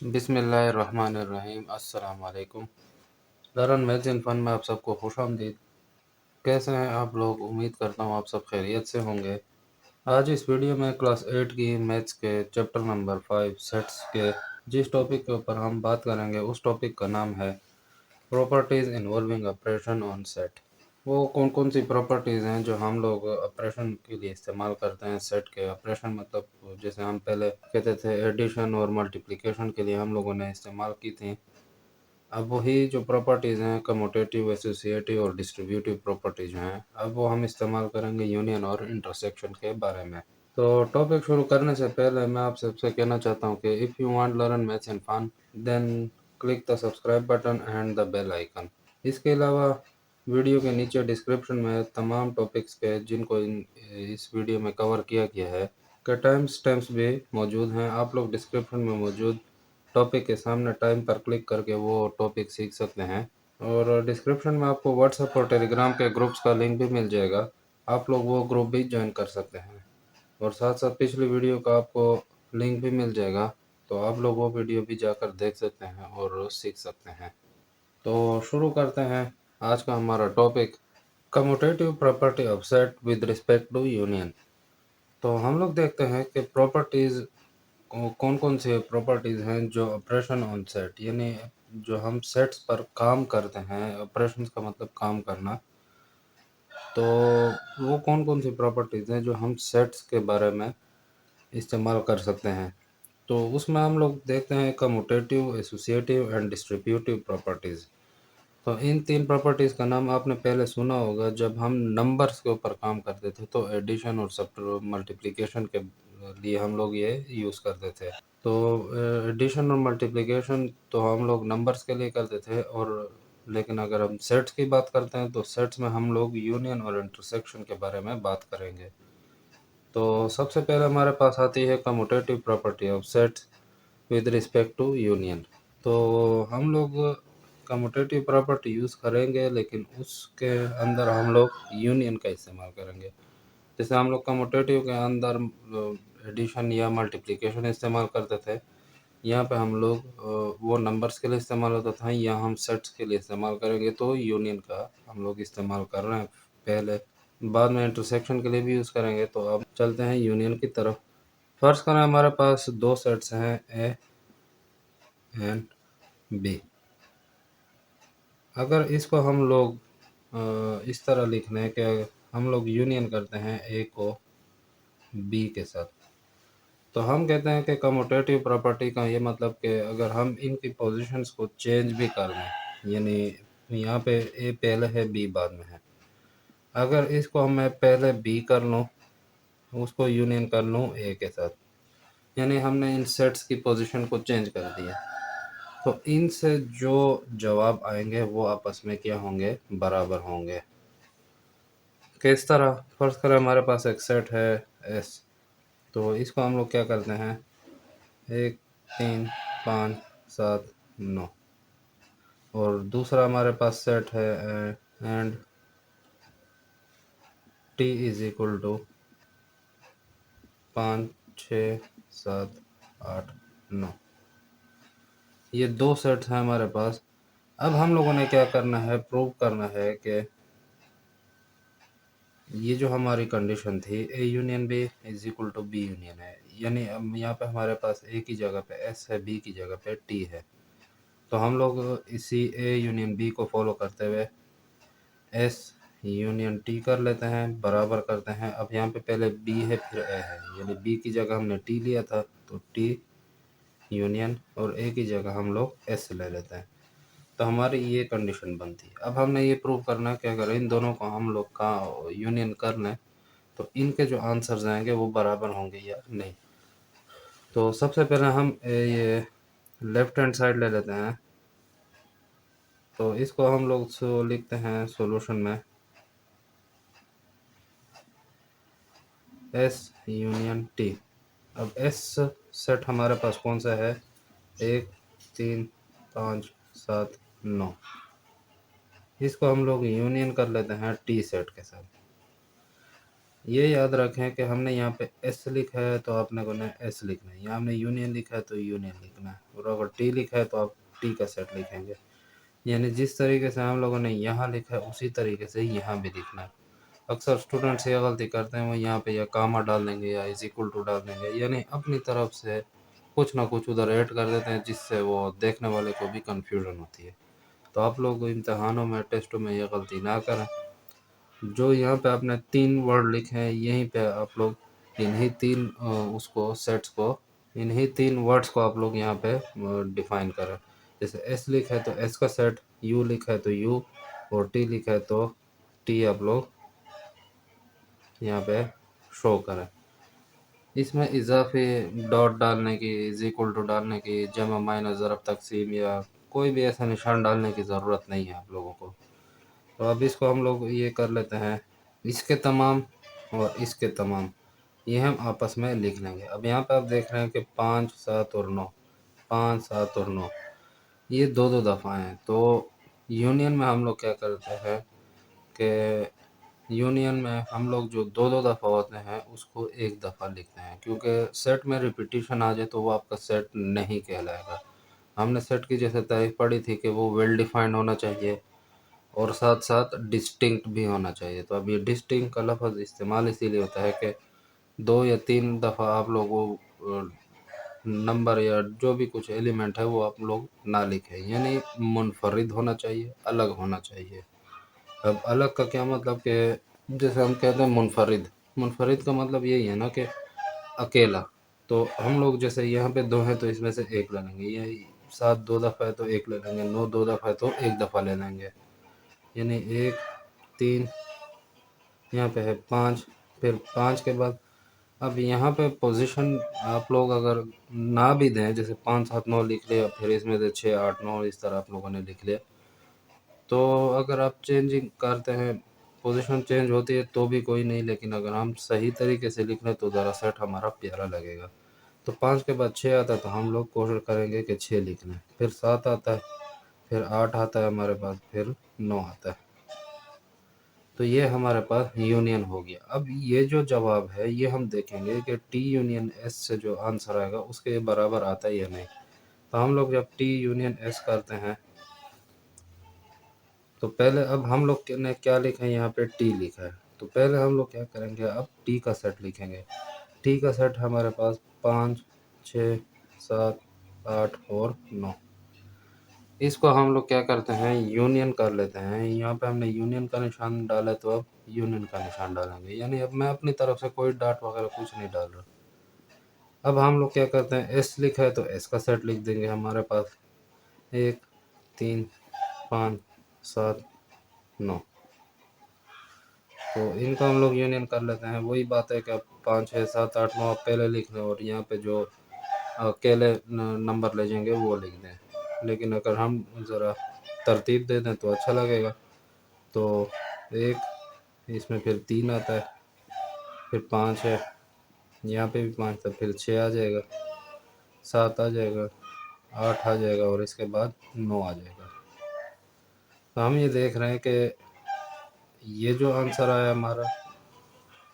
बिस्मिल्लाहिर्रहमानिर्रहीम अस्सलाम वालेकुम। लर्न मैथ्स इन फन में आप सबको खुशामदीद। कैसे हैं आप लोग? उम्मीद करता हूँ आप सब खैरियत से होंगे। आज इस वीडियो में क्लास 8 की मैथ्स के चैप्टर नंबर 5 सेट्स के जिस टॉपिक के ऊपर हम बात करेंगे उस टॉपिक का नाम है properties involving operation on set. वो कौन कौन सी प्रॉपर्टीज़ हैं जो हम लोग ऑपरेशन के लिए इस्तेमाल करते हैं सेट के। ऑपरेशन मतलब जैसे हम पहले कहते थे एडिशन और मल्टीप्लिकेशन के लिए हम लोगों ने इस्तेमाल की थी। अब वही जो प्रॉपर्टीज़ हैं कम्यूटेटिव, एसोसिएटिव और डिस्ट्रीब्यूटिव प्रॉपर्टीज़ हैं, अब वो हम इस्तेमाल करेंगे यूनियन और इंटरसेक्शन के बारे में। तो टॉपिक शुरू करने से पहले मैं आप सबसे कहना चाहता हूँ कि if you want learn maths and fun then click the subscribe button and the bell icon. इसके अलावा वीडियो के नीचे डिस्क्रिप्शन में तमाम टॉपिक्स के जिनको इस वीडियो में कवर किया गया है के टाइम स्टैम्प्स भी मौजूद हैं। आप लोग डिस्क्रिप्शन में मौजूद टॉपिक के सामने टाइम पर क्लिक करके वो टॉपिक सीख सकते हैं। और डिस्क्रिप्शन में आपको व्हाट्सएप और टेलीग्राम के ग्रुप्स का लिंक भी मिल जाएगा। आप लोग वो ग्रुप भी ज्वाइन कर सकते हैं। और साथ साथ पिछली वीडियो का आपको लिंक भी मिल जाएगा, तो आप लोग वो वीडियो भी जाकर देख सकते हैं और सीख सकते हैं। तो शुरू करते हैं आज का हमारा topic, commutative property of set with respect to union. तो हम लोग देखते हैं कि प्रॉपर्टीज़ कौन कौन से प्रॉपर्टीज़ हैं जो ऑपरेशन ऑन सेट, यानी जो हम सेट्स पर काम करते हैं। ऑपरेशंस का मतलब काम करना। तो वो कौन कौन सी प्रॉपर्टीज़ हैं जो हम सेट्स के बारे में इस्तेमाल कर सकते हैं। तो उसमें हम लोग देखते हैं commutative, associative and distributive properties. तो इन तीन प्रॉपर्टीज़ का नाम आपने पहले सुना होगा जब हम नंबर्स के ऊपर काम करते थे, तो एडिशन और सब मल्टीप्लिकेशन के लिए हम लोग ये यूज़ करते थे। तो एडिशन और मल्टीप्लिकेशन तो हम लोग नंबर्स के लिए करते थे, और लेकिन अगर हम सेट्स की बात करते हैं तो सेट्स में हम लोग यूनियन और इंटरसेक्शन के बारे में बात करेंगे। तो सबसे पहले हमारे पास आती है commutative property of sets with respect to union. तो हम लोग कम्यूटेटिव प्रॉपर्टी यूज़ करेंगे, लेकिन उसके अंदर हम लोग यूनियन का इस्तेमाल करेंगे। जैसे हम लोग कम्यूटेटिव के अंदर एडिशन या मल्टीप्लिकेशन इस्तेमाल करते थे, यहाँ पे हम लोग वो नंबर्स के लिए इस्तेमाल होता था, यहाँ हम सेट्स के लिए इस्तेमाल करेंगे। तो यूनियन का हम लोग इस्तेमाल कर रहे हैं पहले, बाद में इंटरसेक्शन के लिए भी यूज़ करेंगे। तो अब चलते हैं यूनियन की तरफ। फर्स्ट करें, हमारे पास दो सेट्स हैं ए एंड बी। अगर इसको हम लोग इस तरह लिख लें कि हम लोग यूनियन करते हैं ए को बी के साथ, तो हम कहते हैं कि कम्यूटेटिव प्रॉपर्टी का ये मतलब कि अगर हम इनकी पोजीशंस को चेंज भी कर दें, यानी यहाँ पे ए पहले है बी बाद में है, अगर इसको मैं पहले बी कर लूँ उसको यूनियन कर लूँ ए के साथ, यानी हमने इन सेट्स की पोजीशन को चेंज कर दिया, तो इनसे जो जवाब आएंगे वो आपस में क्या होंगे, बराबर होंगे। किस तरह? फर्स्ट करें, हमारे पास एक सेट है एस, तो इसको हम लोग क्या करते हैं, 1 3 5 7 9। और दूसरा हमारे पास सेट है and T is equal to 5 6 7 8 9। ये दो सेट्स हैं हमारे पास। अब हम लोगों ने क्या करना है, प्रूव करना है कि ये जो हमारी कंडीशन थी A union B is equal to B union है, यानी अब यहाँ पे हमारे पास ए की जगह पे एस है, बी की जगह पे टी है। तो हम लोग इसी ए यूनियन बी को फॉलो करते हुए एस यूनियन टी कर लेते हैं, बराबर करते हैं। अब यहाँ पे पहले बी है फिर ए है, यानी बी की जगह हमने टी लिया था, तो टी यूनियन और ए की जगह हम लोग एस ले लेते हैं। तो हमारी ये कंडीशन बनती है। अब हमने ये प्रूव करना है कि अगर इन दोनों को हम लोग का यूनियन कर लें तो इनके जो आंसर्स आएंगे वो बराबर होंगे या नहीं। तो सबसे पहले हम ये लेफ्ट हैंड साइड ले लेते हैं, तो इसको हम लोग लिखते हैं सॉल्यूशन में एस यूनियन टी। अब एस सेट हमारे पास कौन सा है, 1 3 5 7 9। इसको हम लोग यूनियन कर लेते हैं टी सेट के साथ। ये याद रखें कि हमने यहाँ पे एस लिखा है तो आपने को ना एस लिखना है, यहाँ हमने यूनियन लिखा है तो यूनियन लिखना है, और अगर टी लिखा है तो आप टी का सेट लिखेंगे। यानी जिस तरीके से हम लोगों ने यहाँ लिखा है उसी तरीके से यहाँ भी लिखना है। अक्सर स्टूडेंट्स ये गलती करते हैं, वो यहाँ पे या कामा डाल देंगे या इज इक्वल टू डाल देंगे, यानी अपनी तरफ से कुछ ना कुछ उधर ऐड कर देते हैं, जिससे वो देखने वाले को भी कन्फ्यूजन होती है। तो आप लोग इम्तहानों में, टेस्टों में ये गलती ना करें। जो यहाँ पे आपने 3 वर्ड लिखे हैं, यहीं पे आप लोग इन्हीं 3 उसको सेट्स को, इन्हीं 3 वर्ड्स को आप लोग यहाँ पे डिफाइन करें। जैसे एस लिखा है तो एस का सेट, यू लिखा है तो यू, और टी लिखा है तो टी आप लोग यहाँ पे शो करें। इसमें इजाफी डॉट डालने की, इज इक्वल टू डालने की, जमा माइनस ज़रब तकसीम या कोई भी ऐसा निशान डालने की ज़रूरत नहीं है आप लोगों को। तो अब इसको हम लोग ये कर लेते हैं, इसके तमाम और इसके तमाम ये हम आपस में लिख लेंगे। अब यहाँ पे आप देख रहे हैं कि 5, 7 और 9, 5, 7 और 9 ये दो दो दफ़ा हैं। तो यूनियन में हम लोग क्या करते हैं कि यूनियन में हम लोग जो दो दो दफ़ा होते हैं उसको एक दफ़ा लिखते हैं, क्योंकि सेट में रिपीटिशन आ जाए तो वो आपका सेट नहीं कहलाएगा। हमने सेट की जैसे तारीफ पढ़ी थी कि वो वेल डिफाइंड होना चाहिए और साथ साथ डिस्टिंक्ट भी होना चाहिए। तो अब ये डिस्टिंक्ट का लफ्ज़ इस्तेमाल इसीलिए होता है कि 2 या 3 दफ़ा आप लोग वो नंबर या जो भी कुछ एलिमेंट है वो आप लोग ना लिखें, यानी मुनफरिद होना चाहिए, अलग होना चाहिए। अब अलग का क्या मतलब कि जैसे हम कहते हैं मुनफरिद, मुनफरिद का मतलब यही है ना कि अकेला। तो हम लोग जैसे यहाँ पे 2 हैं तो इसमें से 1 ले लेंगे, ये 7 2 दफ़ा है तो 1 ले लेंगे, 9 2 दफ़ा है तो 1 दफ़ा ले लेंगे, यानी 1 3, यहाँ पे है 5, फिर 5 के बाद अब यहाँ पे पोजीशन आप लोग अगर ना भी दें, जैसे 5 7 9 लिख लिया, फिर इसमें से 6 8 9 इस तरह आप लोगों ने लिख लिया, तो अगर आप चेंजिंग करते हैं, पोजीशन चेंज होती है तो भी कोई नहीं, लेकिन अगर हम सही तरीके से लिख लें तो ज़रा सेट हमारा प्यारा लगेगा। तो 5 के बाद 6 आता है तो हम लोग कोशिश करेंगे कि 6 लिख लें, फिर 7 आता है, फिर 8 आता है हमारे पास, फिर 9 आता है। तो ये हमारे पास यूनियन हो गया। अब ये जो जवाब है ये हम देखेंगे कि टी यूनियन एस से जो आंसर आएगा उसके बराबर आता है या नहीं। तो हम लोग जब टी यूनियन एस करते हैं तो पहले अब हम लोग ने क्या लिखा है, यहाँ पे टी लिखा है, तो पहले हम लोग क्या करेंगे, अब टी का सेट लिखेंगे। टी का सेट हमारे पास 5 6 7 8 और 9। इसको हम लोग क्या करते हैं, यूनियन कर लेते हैं। यहाँ पे हमने यूनियन का निशान डाला तो अब यूनियन का निशान डालेंगे, यानी अब मैं अपनी तरफ से कोई डॉट वगैरह कुछ नहीं डाल रहा। अब हम लोग क्या करते हैं, एस लिखा है तो एस का सेट लिख देंगे हमारे पास, 1 3 5 7 9। तो इनको हम लोग यूनियन कर लेते हैं। वही बात है कि अब 5 6 7 8 9 आप पहले लिख लें और यहाँ पे जो अकेले नंबर ले जाएंगे वो लिख दें, लेकिन अगर हम ज़रा तरतीब दे दें तो अच्छा लगेगा। तो 1, इसमें फिर 3 आता है, फिर 5 है, यहाँ पे भी 5 था, फिर 6 आ जाएगा, 7 आ जाएगा, 8 आ जाएगा और इसके बाद 9 आ जाएगा। तो हम ये देख रहे हैं कि ये जो आंसर आया हमारा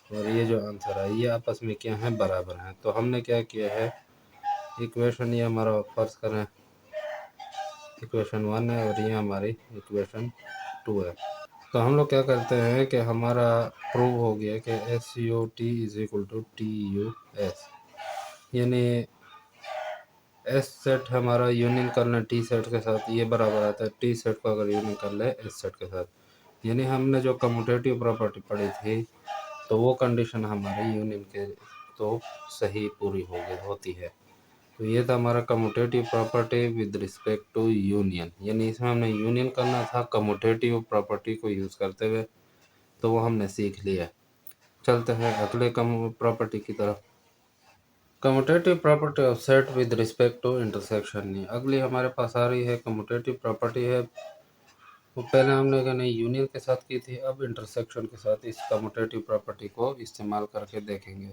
और ये जो आंसर आया ये आपस में क्या है, बराबर हैं। तो हमने क्या किया है, इक्वेशन ये हमारा फर्ज करें इक्वेशन 1 है और ये हमारी इक्वेशन 2 है। तो हम लोग क्या करते हैं कि हमारा प्रूव हो गया कि S U T is equal to T U S, यानी एस सेट हमारा यूनियन कर लें टी सेट के साथ ये बराबर आता है टी सेट को अगर यूनियन कर ले एस सेट के साथ, यानी हमने जो कम्यूटेटिव प्रॉपर्टी पढ़ी थी तो वो कंडीशन हमारे यूनियन के तो सही पूरी हो गई होती है। तो ये था हमारा commutative property with respect to union, यानी इसमें हमने यूनियन करना था कम्यूटेटिव प्रॉपर्टी को यूज़ करते हुए, तो वो हमने सीख लिया। चलते हैं अगले कम प्रॉपर्टी की तरफ। Commutative property of set with respect to intersection, अगली हमारे पास आ रही है कम्यूटेटिव प्रॉपर्टी है। तो पहले हमने क्या नहीं यूनियन के साथ की थी, अब इंटरसेक्शन के साथ इस कम्यूटेटिव प्रॉपर्टी को इस्तेमाल करके देखेंगे।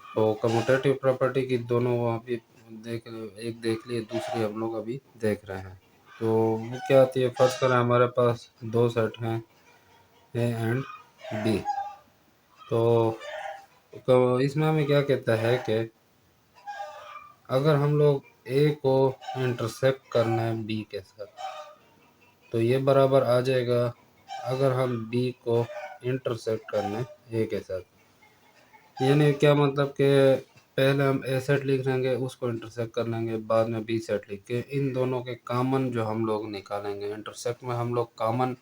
तो कम्यूटेटिव प्रॉपर्टी की दोनों अभी एक देख लिए, दूसरी हम लोग अभी देख रहे हैं। तो वो क्या आती है, फर्स्ट करें हमारे पास दो सेट हैं ए एंड बी। तो इसमें हमें क्या कहता है कि अगर हम लोग ए को इंटरसेक्ट करना है बी के साथ तो ये बराबर आ जाएगा अगर हम बी को इंटरसेक्ट करना है ए के साथ। यानी क्या मतलब कि पहले हम ए सेट लिख लेंगे, उसको इंटरसेक्ट कर लेंगे, बाद में बी सेट लिख के इन दोनों के कॉमन जो हम लोग निकालेंगे, इंटरसेक्ट में हम लोग कॉमन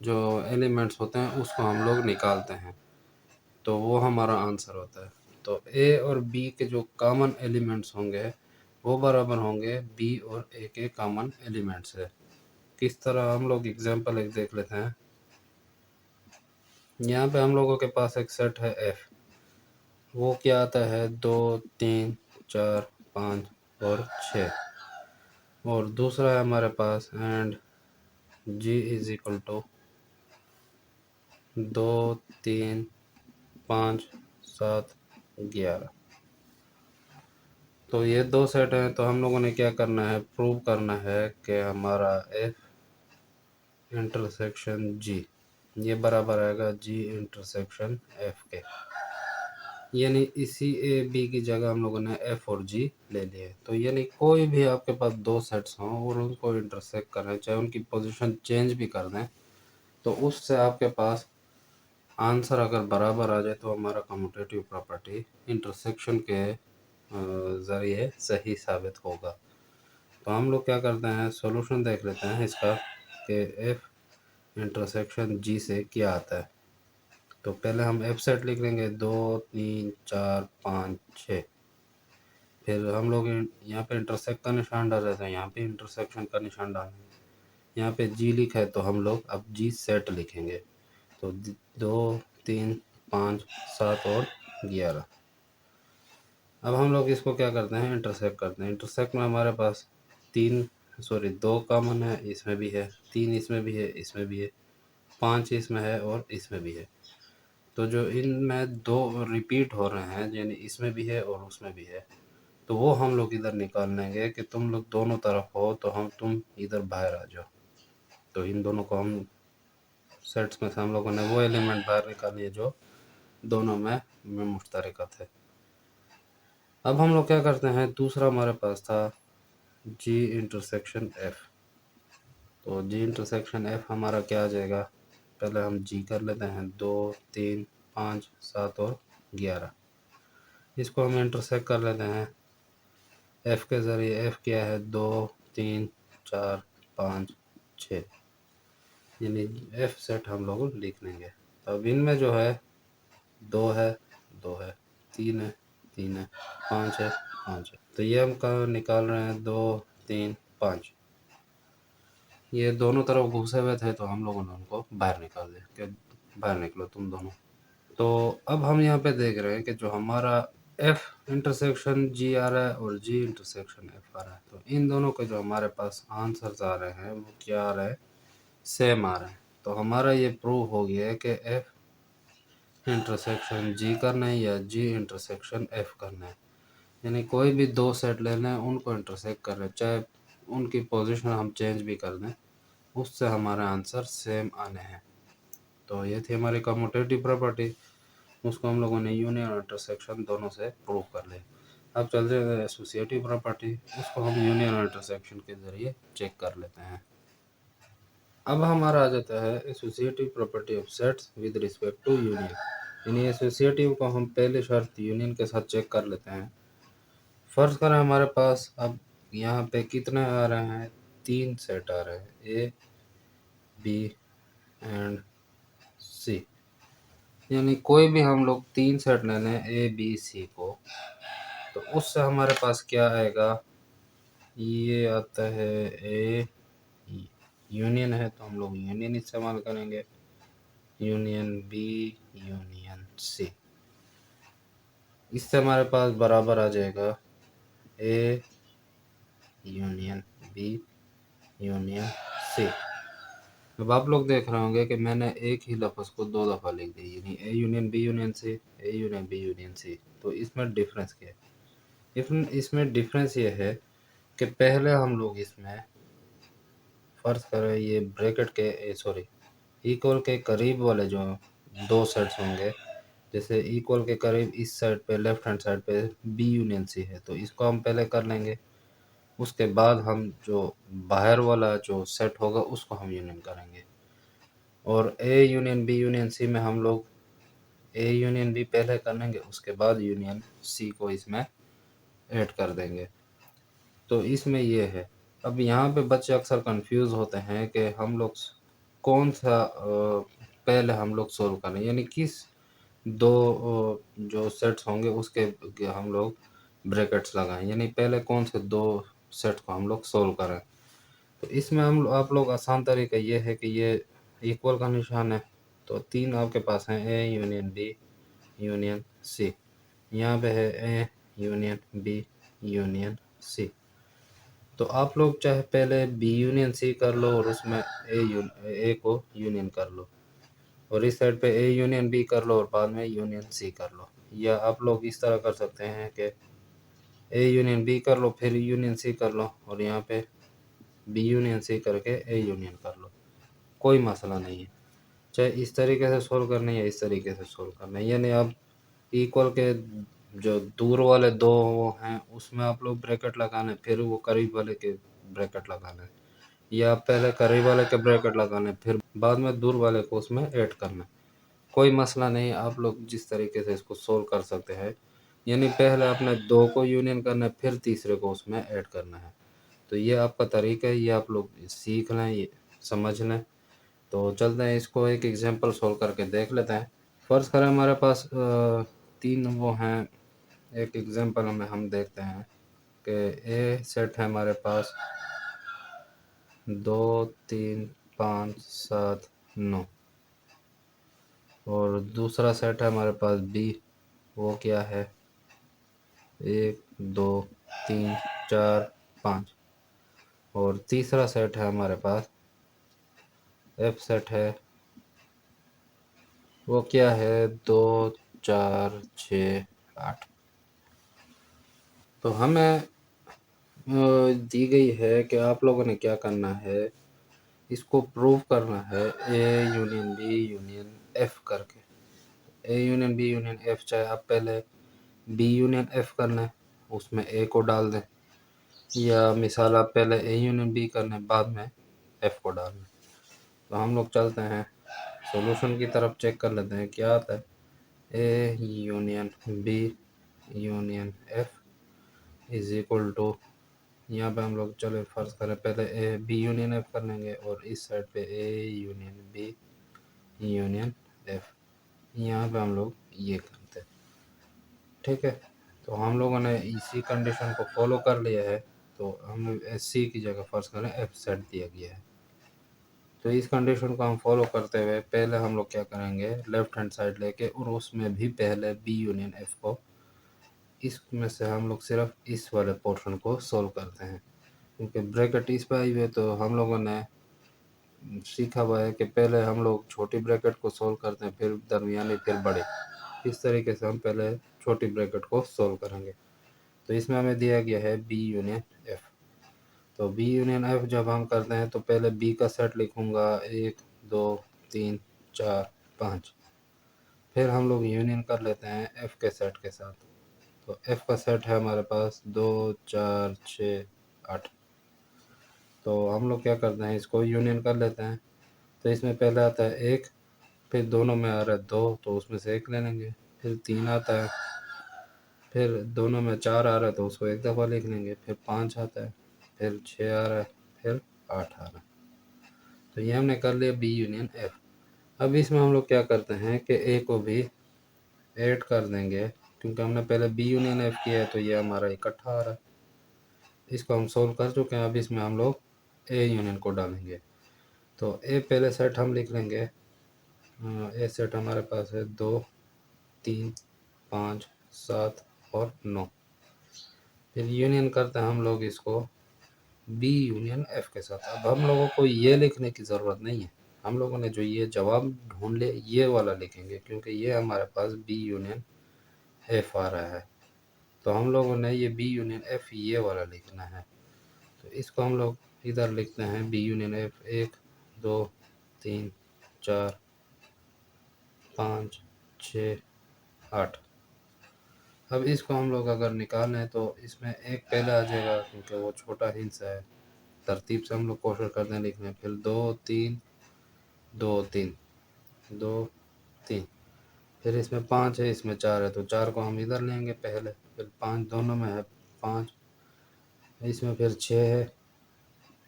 जो एलिमेंट्स होते हैं उसको हम लोग निकालते हैं, तो वो हमारा आंसर होता है। तो ए और बी के जो कॉमन एलिमेंट्स होंगे वो बराबर होंगे बी और ए के कॉमन एलिमेंट्स है। किस तरह, हम लोग एग्जांपल एक देख लेते हैं। यहाँ पे हम लोगों के पास एक सेट है एफ, वो क्या आता है 2 3 4 5 और 6। और दूसरा है हमारे पास and G is equal to 2 3 5 7 11। तो ये दो सेट हैं, तो हम लोगों ने क्या करना है, प्रूव करना है कि हमारा एफ इंटरसेक्शन जी ये बराबर आएगा जी इंटरसेक्शन एफ के। यानी इसी ए बी की जगह हम लोगों ने एफ और जी ले लिए। तो यानी कोई भी आपके पास दो सेट्स हों और उनको इंटरसेक्ट करें, चाहे उनकी पोजीशन चेंज भी कर दें, तो उससे आपके पास आंसर अगर बराबर आ जाए तो हमारा कम्यूटेटिव प्रॉपर्टी इंटरसेक्शन के ज़रिए सही साबित होगा। तो हम लोग क्या करते हैं, सॉल्यूशन देख लेते हैं इसका कि एफ इंटरसेक्शन जी से क्या आता है। तो पहले हम एफ सेट लिख लेंगे 2 3 4 5 6। फिर हम लोग यहाँ पे इंटरसेक्ट का निशान डाल देते हैं, यहाँ पे इंटरसेक्शन का निशान डालेंगे। यहाँ पे जी लिखा है तो हम लोग अब जी सेट लिखेंगे। तो 2 3 5 7 और 11। अब हम लोग इसको क्या करते हैं, इंटरसेक्ट करते हैं। इंटरसेक्ट में हमारे पास दो कॉमन है, इसमें भी है, 3 इसमें भी है, इसमें भी है, 5 इसमें है और इसमें भी है। तो जो इनमें दो रिपीट हो रहे हैं, यानी इसमें भी है और उसमें भी है, तो वो हम लोग इधर निकाल लेंगे कि तुम लोग दोनों तरफ हो तो तुम इधर बाहर आ जाओ। तो इन दोनों को हम सेट्स में से हम लोगों ने वो एलिमेंट बाहर निकालिए जो दोनों में मुश्तरक थे। अब हम लोग क्या करते हैं, दूसरा हमारे पास था जी इंटरसेक्शन एफ। तो जी इंटरसेक्शन एफ हमारा क्या आ जाएगा, पहले हम जी कर लेते हैं 2 3 5 7 और 11। इसको हम इंटरसेक्ट कर लेते हैं एफ के ज़रिए। एफ क्या है 2 3 4 5 6, यानी एफ सेट हम लोग लिख लेंगे। अब इनमें जो है 2 है 2 है, 3 है 3 है, 5 है 5 है। तो ये हम कहाँ निकाल रहे हैं, 2 3 5। ये दोनों तरफ घुसे हुए थे तो हम लोगों ने उनको बाहर निकाल दिया कि बाहर निकलो तुम दोनों। तो अब हम यहाँ पे देख रहे हैं कि जो हमारा एफ इंटरसेक्शन जी आ रहा है और जी इंटरसेक्शन एफ आ रहा है, तो इन दोनों के जो हमारे पास आंसर्स आ रहे हैं वो क्या आ रहा है, सेम आ रहा है। तो हमारा ये प्रूव हो गया है कि एफ इंटरसेक्शन जी करना है या जी इंटरसेक्शन एफ करना है। यानी कोई भी दो सेट लेना है, उनको इंटरसेक्ट कर रहे हैं, चाहे उनकी पोजीशन हम चेंज भी कर दें, उससे हमारे आंसर सेम आने हैं। तो ये थी हमारी कम्यूटेटिव प्रॉपर्टी, उसको हम लोगों ने यूनियन और इंटरसेक्शन दोनों से प्रूव कर लिया। अब चलते हैं एसोसिएटिव प्रॉपर्टी, उसको हम यूनियन और इंटरसेक्शन के ज़रिए चेक कर लेते हैं। अब हमारा आ जाता है associative property of sets with respect to union. यानी एसोसिएटिव को हम पहले शर्त यूनियन के साथ चेक कर लेते हैं। फर्ज करें हमारे पास अब यहाँ पे कितने आ रहे हैं, 3 सेट आ रहे हैं, ए बी एंड सी। यानी कोई भी हम लोग 3 सेट ले लें ए बी सी को, तो उससे हमारे पास क्या आएगा, ये आता है ए यूनियन है तो हम लोग यूनियन इस्तेमाल करेंगे, यूनियन बी यूनियन सी। इससे हमारे पास बराबर आ जाएगा A union B union C. अब आप लोग देख रहे होंगे कि मैंने एक ही लफ्ज़ को 2 दफ़ा लिख दिया, यानी A union B union C, A union B union C. तो इसमें डिफरेंस क्या है, इसमें डिफरेंस ये है कि पहले हम लोग इसमें फ़र्ज़ करें ये ब्रैकेट के इक्वल के करीब वाले जो दो सेट्स होंगे जैसे इक्वल के करीब इस साइड पे लेफ्ट हैंड साइड पे बी यूनियन सी है, तो इसको हम पहले कर लेंगे। उसके बाद हम जो बाहर वाला जो सेट होगा उसको हम यूनियन करेंगे। और A union B union C में हम लोग ए यूनियन बी पहले कर लेंगे, उसके बाद यूनियन सी को इसमें ऐड कर देंगे। तो इसमें ये है। अब यहाँ पे बच्चे अक्सर कंफ्यूज होते हैं कि हम लोग कौन सा पहले हम लोग सोल्व करें, यानी किस दो जो सेट्स होंगे उसके हम लोग ब्रैकेट्स लगाएं, यानी पहले कौन से दो सेट को हम लोग सोल्व करें। तो इसमें हम आप लोग आसान तरीका ये है कि ये इक्वल का निशान है, तो तीन आपके पास हैं A union B union C. यहाँ पे है A union B union C. तो आप लोग चाहे पहले बी यूनियन सी कर लो और उसमें ए को यूनियन कर लो, और इस साइड पे ए यूनियन बी कर लो और बाद में यूनियन सी कर लो। या आप लोग इस तरह कर सकते हैं कि ए यूनियन बी कर लो फिर यूनियन सी कर लो, और यहाँ पे बी यूनियन सी करके ए यूनियन कर लो, कोई मसला नहीं है। चाहे इस तरीके से सोल्व करना है या इस तरीके से सोल्व करना है, यानी अब इक्वल के जो दूर वाले दो वो हैं उसमें आप लोग ब्रैकेट लगाने, फिर वो करीब वाले के ब्रैकेट लगाने, या पहले करीब वाले के ब्रैकेट लगाने फिर बाद में दूर वाले को उसमें ऐड करना। कोई मसला नहीं, आप लोग जिस तरीके से इसको सोल्व कर सकते हैं। यानी पहले अपने दो को यूनियन करना है फिर तीसरे को उसमें ऐड करना है। तो ये आपका तरीका है, ये आप लोग सीख लें, ये समझ लें। तो चलते हैं इसको एक एग्जांपल सोल्व करके देख लेते हैं। फ़र्ज़ करें हमारे पास तीन वो हैं। एक एग्जांपल में हम देखते हैं कि ए सेट है हमारे पास 2 3 5 7 9, और दूसरा सेट है हमारे पास बी, वो क्या है 1 2 3 4 5, और तीसरा सेट है हमारे पास एफ सेट है, वो क्या है 2 4 6 8। तो हमें दी गई है कि आप लोगों ने क्या करना है, इसको प्रूव करना है A union B union F करके। A union B union F, चाहे आप पहले बी यूनियन एफ कर लें उसमें ए को डाल दें, या मिसाल आप पहले ए यूनियन बी कर लें बाद में एफ को डाल दें। तो हम लोग चलते हैं सॉल्यूशन की तरफ, चेक कर लेते हैं क्या आता है। A union B union F is equal to, यहाँ पे हम लोग चलो फर्ज करें पहले ए बी यूनियन एफ कर लेंगे और इस साइड पे A union B union F, यहाँ पे हम लोग ये करते हैं। ठीक है, तो हम लोगों ने इसी कंडीशन को फॉलो कर लिया है। तो हम सी की जगह फर्ज करें एफ सेट दिया गया है। तो इस कंडीशन को हम फॉलो करते हुए पहले हम लोग क्या करेंगे, लेफ्ट हैंड साइड लेके और उसमें भी पहले बी यूनियन एफ को, इसमें से हम लोग सिर्फ इस वाले पोर्शन को सोल्व करते हैं, क्योंकि ब्रैकेट इस पे आई हुई है। तो हम लोगों ने सीखा हुआ है कि पहले हम लोग छोटी ब्रैकेट को सोल्व करते हैं फिर दरमियानी फिर बड़े, इस तरीके से हम पहले छोटी ब्रैकेट को सोल्व करेंगे। तो इसमें हमें दिया गया है बी यूनियन एफ। तो बी यूनियन एफ जब हम करते हैं तो पहले बी का सेट लिखूंगा 1 2 3 4 5, फिर हम लोग यूनियन कर लेते हैं एफ के सेट के साथ। तो एफ का सेट है हमारे पास 2 4 6 8। तो हम लोग क्या करते हैं, इसको यूनियन कर लेते हैं। तो इसमें पहले आता है 1, फिर दोनों में आ रहा है 2 तो उसमें से 1 ले लेंगे, फिर 3 आता है, फिर दोनों में 4 आ रहा है तो उसको एक दफ़ा लिख लेंगे, फिर 5 आता है, फिर 6 आ रहा है, फिर 8 आ रहा है। तो ये हमने कर लिया बी यूनियन एफ। अब इसमें हम लोग क्या करते हैं कि ए को भी ऐड कर देंगे, क्योंकि हमने पहले बी यूनियन एफ किया है तो ये हमारा इकट्ठा आ रहा है। इसको हम सोल्व कर चुके हैं, अब इसमें हम लोग ए यूनियन को डालेंगे। तो ए पहले सेट हम लिख लेंगे, ए सेट हमारे पास है 2 3 5 7 और 9। फिर यूनियन करते हैं हम लोग इसको बी यूनियन एफ के साथ। अब हम लोगों को ये लिखने की ज़रूरत नहीं है, हम लोगों ने जो ये जवाब ढूंढ ले ये वाला लिखेंगे, क्योंकि ये हमारे पास बी यूनियन एफ आ रहा है। तो हम लोगों ने ये बी यूनियन एफ ये वाला लिखना है। तो इसको हम लोग इधर लिखते हैं बी यूनियन एफ 1 2 3 4 5 6 8। अब इसको हम लोग अगर निकालें तो इसमें एक पहले आ जाएगा क्योंकि वो छोटा हिस्सा है। तरतीब से हम लोग कोशिश करते हैं लिखने, फिर 2 3 2 3 2 3, फिर इसमें 5 है, इसमें 4 है, तो 4 को हम इधर लेंगे पहले, फिर 5 दोनों में है 5, इसमें फिर 6 है,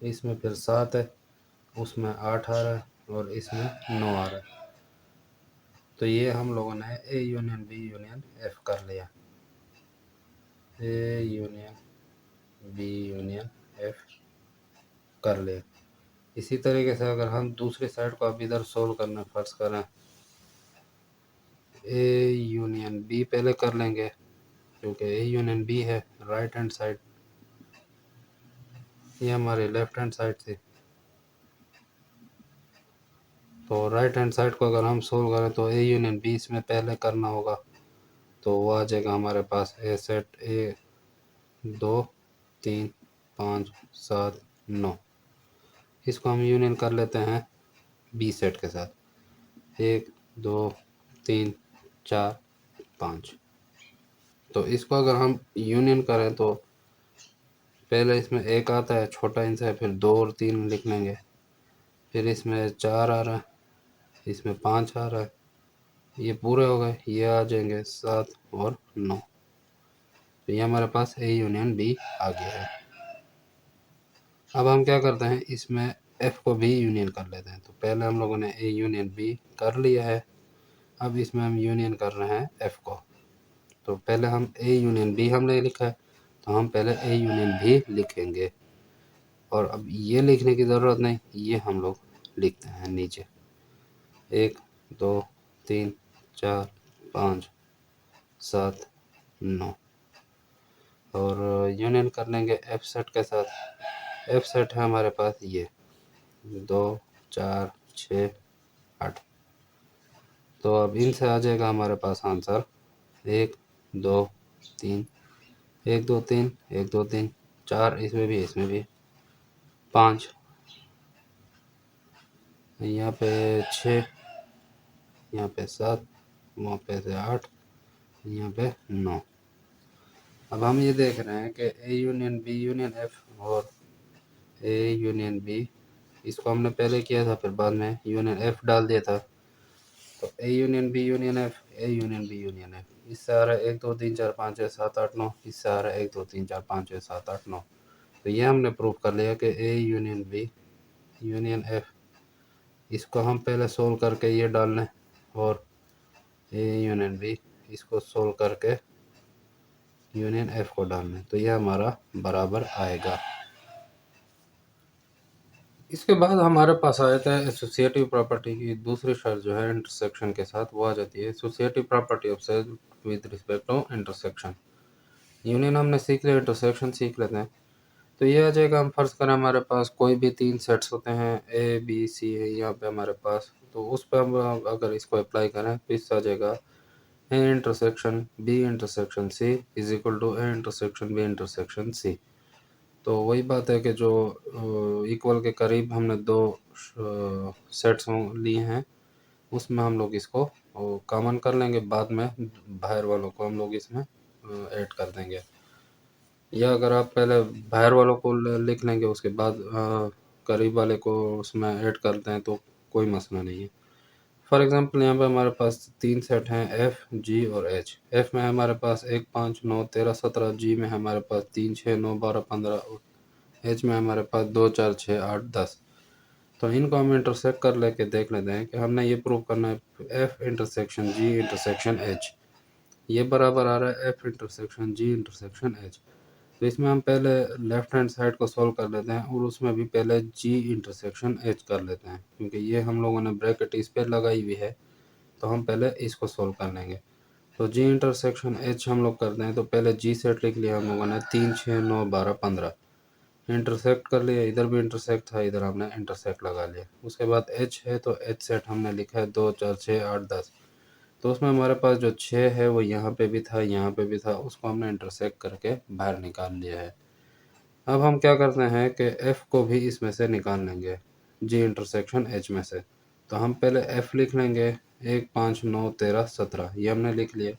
इसमें फिर 7 है, उसमें 8 आ रहा है और इसमें 9 आ रहा है। तो ये हम लोगों ने A union B union F कर लिया। A union B union F कर लिया। इसी तरीके से अगर हम दूसरी साइड को अब इधर सोल्व करना फर्ज करें, ए यूनियन बी पहले कर लेंगे क्योंकि ए यूनियन बी है राइट हैंड साइड, ये हमारी लेफ्ट हैंड साइड थी। तो राइट हैंड साइड को अगर हम सोल्व करें तो ए यूनियन बी इसमें पहले करना होगा, तो वो आ जाएगा हमारे पास ए सेट ए 2 3 5 7 9। इसको हम यूनियन कर लेते हैं बी सेट के साथ, 1 2 3 4 5। तो इसको अगर हम यूनियन करें तो पहले इसमें एक आता है छोटा हिस्सा है, फिर 2 और 3 लिख लेंगे, फिर इसमें 4 आ रहा है, इसमें 5 आ रहा है, ये पूरे हो गए, ये आ जाएंगे 7 और 9। तो ये हमारे पास ए यूनियन बी आ गया है। अब हम क्या करते हैं, इसमें एफ को भी यूनियन कर लेते हैं। तो पहले हम लोगों ने ए यूनियन बी कर लिया है, अब इसमें हम यूनियन कर रहे हैं एफ को। तो पहले हम ए यूनियन बी हमने लिखा है, तो हम पहले ए यूनियन बी लिखेंगे, और अब ये लिखने की ज़रूरत नहीं, ये हम लोग लिखते हैं नीचे 1 2 3 4 5 7 9, और यूनियन कर लेंगे एफ सेट के साथ। एफ सेट है हमारे पास ये 2 4 6 8। तो अब इनसे आ जाएगा हमारे पास आंसर 1 2 3 1 2 3 1 2 3 4, इसमें भी 5, यहाँ पे 6, यहाँ पे 7, वहाँ पे से 8, यहाँ पे 9। अब हम ये देख रहे हैं कि A union B union F और ए यूनियन बी, इसको हमने पहले किया था, फिर बाद में यूनियन एफ डाल दिया था। तो A union B union F, A union B union F, इससे आ रहा है 1 2 3 4 5 6 7 8 9, इससे आ रहा है 1 2 3 4 5 6 7 8 9। तो ये हमने प्रूव कर लिया कि A union B union F, इसको हम पहले सोल्व करके ये डाल लें, और ए यूनियन बी इसको सोल्व करके यूनियन एफ को डाल लें, तो ये हमारा बराबर आएगा। इसके बाद हमारे पास आ जाता है एसोसिएटिव प्रॉपर्टी की दूसरी शर्त जो है इंटरसेक्शन के साथ, वो आ जाती है associative property of set with respect to intersection. Union हमने सीख लिया, इंटरसेक्शन सीख लेते हैं। तो ये आ जाएगा, हम फर्ज करें हमारे पास कोई भी 3 सेट्स होते हैं, ए बी सी है यहाँ पे हमारे पास, तो उस पर हम अगर इसको अप्लाई करें तो इससे आ जाएगा A intersection B intersection C is equal to A intersection B intersection C. तो वही बात है कि जो इक्वल के करीब हमने 2 सेट्स लिए हैं, उसमें हम लोग इसको कॉमन कर लेंगे, बाद में बाहर वालों को हम लोग इसमें ऐड कर देंगे, या अगर आप पहले बाहर वालों को लिख लेंगे उसके बाद करीब वाले को उसमें ऐड करते हैं तो कोई मसला नहीं है। फॉर एग्जांपल यहाँ पे हमारे पास 3 सेट हैं एफ जी और एच। एफ में हमारे पास 1 5 9 13 17, जी में हमारे पास 3 6 9 12 15, और एच में हमारे पास 2 4 6 8 10। तो इनको हम इंटरसेक्ट कर लेके देख लेते हैं कि हमने ये प्रूव करना है एफ इंटरसेक्शन जी इंटरसेक्शन एच, ये बराबर आ रहा है एफ इंटरसेक्शन जी इंटरसेक्शन एच। तो इसमें हम पहले लेफ्ट हैंड साइड को सॉल्व कर लेते हैं, और उसमें भी पहले जी इंटरसेक्शन एच कर लेते हैं, क्योंकि ये हम लोगों ने ब्रैकेट इस पर लगाई हुई है, तो हम पहले इसको सॉल्व कर लेंगे। तो जी इंटरसेक्शन एच हम लोग करते हैं, तो पहले जी सेट लिख लिया हम लोगों ने 3 6 9 12 15, इंटरसेक्ट कर लिया, इधर भी इंटरसेक्ट था, इधर हमने इंटरसेक्ट लगा लिया। उसके बाद एच है, तो एच सेट हमने लिखा है 2 4 6 8 10। तो उसमें हमारे पास जो 6 है वो यहाँ पे भी था, यहाँ पे भी था, उसको हमने इंटरसेक्ट करके बाहर निकाल लिया है। अब हम क्या करते हैं कि एफ को भी इसमें से निकाल लेंगे, जी इंटरसेक्शन एच में से। तो हम पहले एफ लिख लेंगे 1 5 9 13 17, ये हमने लिख लिया।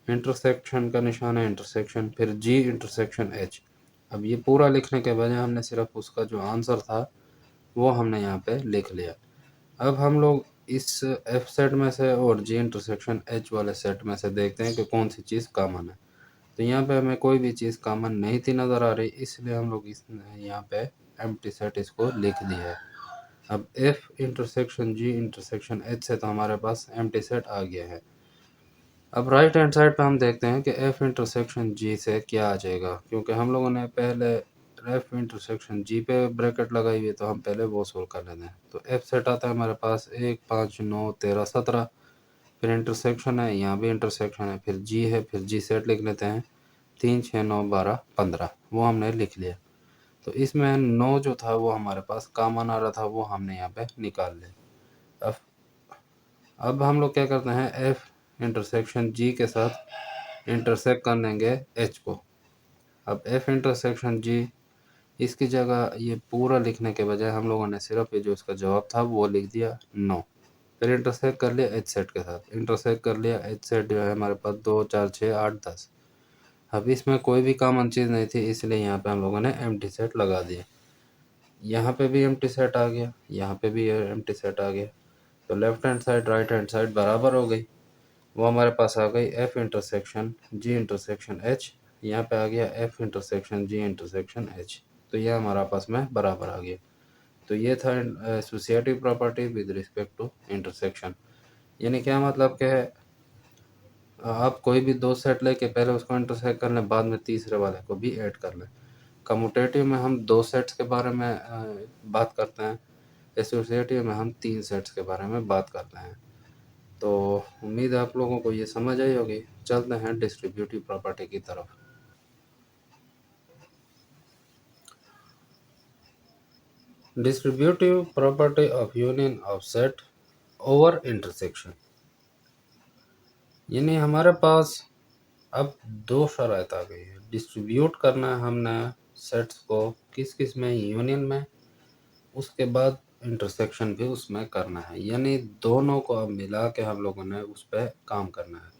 इंटरसेक्शन का निशान है इंटरसेक्शन, फिर जी इंटरसेक्शन एच। अब ये पूरा लिखने के बजाय हमने सिर्फ उसका जो आंसर था वो हमने यहाँ पे लिख लिया। अब हम लोग इस एफ सेट में से और जी इंटरसेक्शन एच वाले सेट में से देखते हैं कि कौन सी चीज़ कॉमन है। तो यहाँ पे हमें कोई भी चीज़ कॉमन नहीं थी नज़र आ रही, इसलिए हम लोग इस यहाँ पे एम्प्टी सेट इसको लिख दिया है। अब एफ इंटरसेक्शन जी इंटरसेक्शन एच से तो हमारे पास एम्प्टी सेट आ गया है। अब राइट हैंड साइड पे हम देखते हैं कि एफ इंटरसेक्शन जी से क्या आ जाएगा, क्योंकि हम लोगों ने पहले एफ इंटरसेक्शन जी पे ब्रैकेट लगाई हुई है, तो हम पहले वो सोल्व कर लेते हैं। तो एफ सेट आता है हमारे पास 1 5 9 13 17, फिर इंटरसेक्शन है, यहाँ भी इंटरसेक्शन है, फिर जी है, फिर जी सेट लिख लेते हैं 3 6 9 12 15, वो हमने लिख लिया। तो इसमें 9 जो था वो हमारे पास कॉमन आ रहा था, वो हमने यहाँ पे निकाल लिया। अब हम लोग क्या करते हैं, एफ इंटरसेक्शन जी के साथ इंटरसेक्ट कर लेंगे एच को। अब एफ इंटरसेक्शन जी, इसकी जगह ये पूरा लिखने के बजाय हम लोगों ने सिर्फ ये जो इसका जवाब था वो लिख दिया 9। फिर इंटरसेक्ट कर लिया एच सेट के साथ, इंटरसेक्ट कर लिया एच सेट जो है हमारे पास 2 4 6 8 10। अब इसमें कोई भी कॉमन चीज़ नहीं थी, इसलिए यहाँ पे हम लोगों ने एम्प्टी सेट लगा दिया। यहाँ पे भी एम्प्टी सेट आ गया, यहाँ पे भी एम्प्टी सेट आ गया। तो left hand side right hand side बराबर हो गई। वो हमारे पास आ गई एफ इंटरसेक्शन जी इंटरसेक्शन एच, यहाँ पे आ गया एफ इंटरसेक्शन जी इंटरसेक्शन एच। तो ये हमारा आपस में बराबर आ गया। तो ये था associative property with respect to intersection. यानी क्या मतलब कि आप कोई भी दो सेट लेके पहले उसको इंटरसेक्ट कर लें, बाद में तीसरे वाले को भी ऐड कर लें। कम्यूटेटिव में हम दो सेट्स के बारे में बात करते हैं, एसोसिएटिव में हम तीन सेट्स के बारे में बात करते हैं। तो उम्मीद है आप लोगों को ये समझ आई होगी। चलते हैं डिस्ट्रीब्यूटिव प्रॉपर्टी की तरफ। Distributive property of union of set over intersection, यानी हमारे पास अब दो शर्त आ गई है। डिस्ट्रीब्यूट करना है हमने सेट्स को किस किस में, यूनियन में, उसके बाद इंटरसेक्शन भी उसमें करना है, यानी दोनों को अब मिला के हम लोगों ने उस पर काम करना है।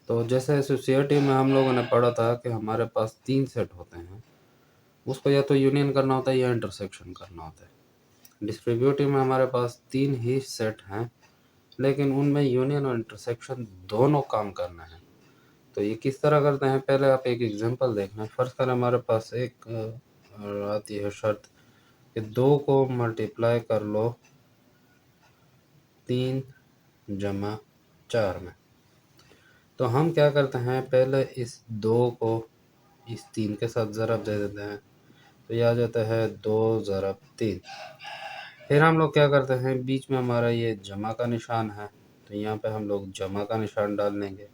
तो जैसे एसोसिएटिव में हम लोगों ने पढ़ा था कि हमारे पास तीन सेट होते हैं, उसको या तो यूनियन करना होता है या इंटरसेक्शन करना होता है। डिस्ट्रीब्यूटिव में हमारे पास तीन ही सेट हैं, लेकिन उनमें यूनियन और इंटरसेक्शन दोनों काम करना है। तो ये किस तरह करते हैं, पहले आप एक एग्जांपल देखना। फर्ज करें हमारे पास एक आती है शर्त कि 2 को मल्टीप्लाई कर लो 3 जमा 4 में। तो हम क्या करते हैं, पहले इस 2 को इस 3 के साथ ज़रब दे देते हैं, तो ये आ जाता है 2 ज़रब 3। फिर हम लोग क्या करते हैं, बीच में हमारा ये जमा का निशान है, तो यहाँ पे हम लोग जमा का निशान डाल लेंगे।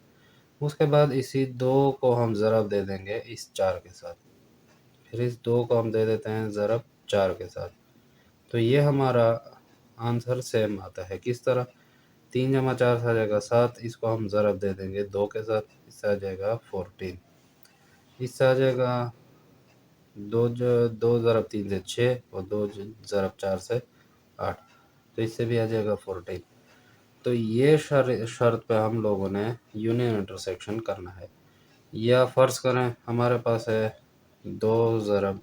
उसके बाद इसी 2 को हम ज़रब दे देंगे इस 4 के साथ, फिर इस 2 को हम दे देते हैं ज़रब 4 के साथ। तो ये हमारा आंसर सेम आता है। किस तरह, 3 जमा 4 से आ जाएगा 7, इसको हम ज़रब दे देंगे 2 के साथ, इससे आ जाएगा 14, इससे आ जाएगा 2 ज़रब 3 से 6 और 2 ज़रब 4 से 8, तो इससे भी आ जाएगा 14। तो ये शर्त पे हम लोगों ने यूनियन इंटरसेक्शन करना है। या फ़र्ज़ करें हमारे पास है 2 ज़रब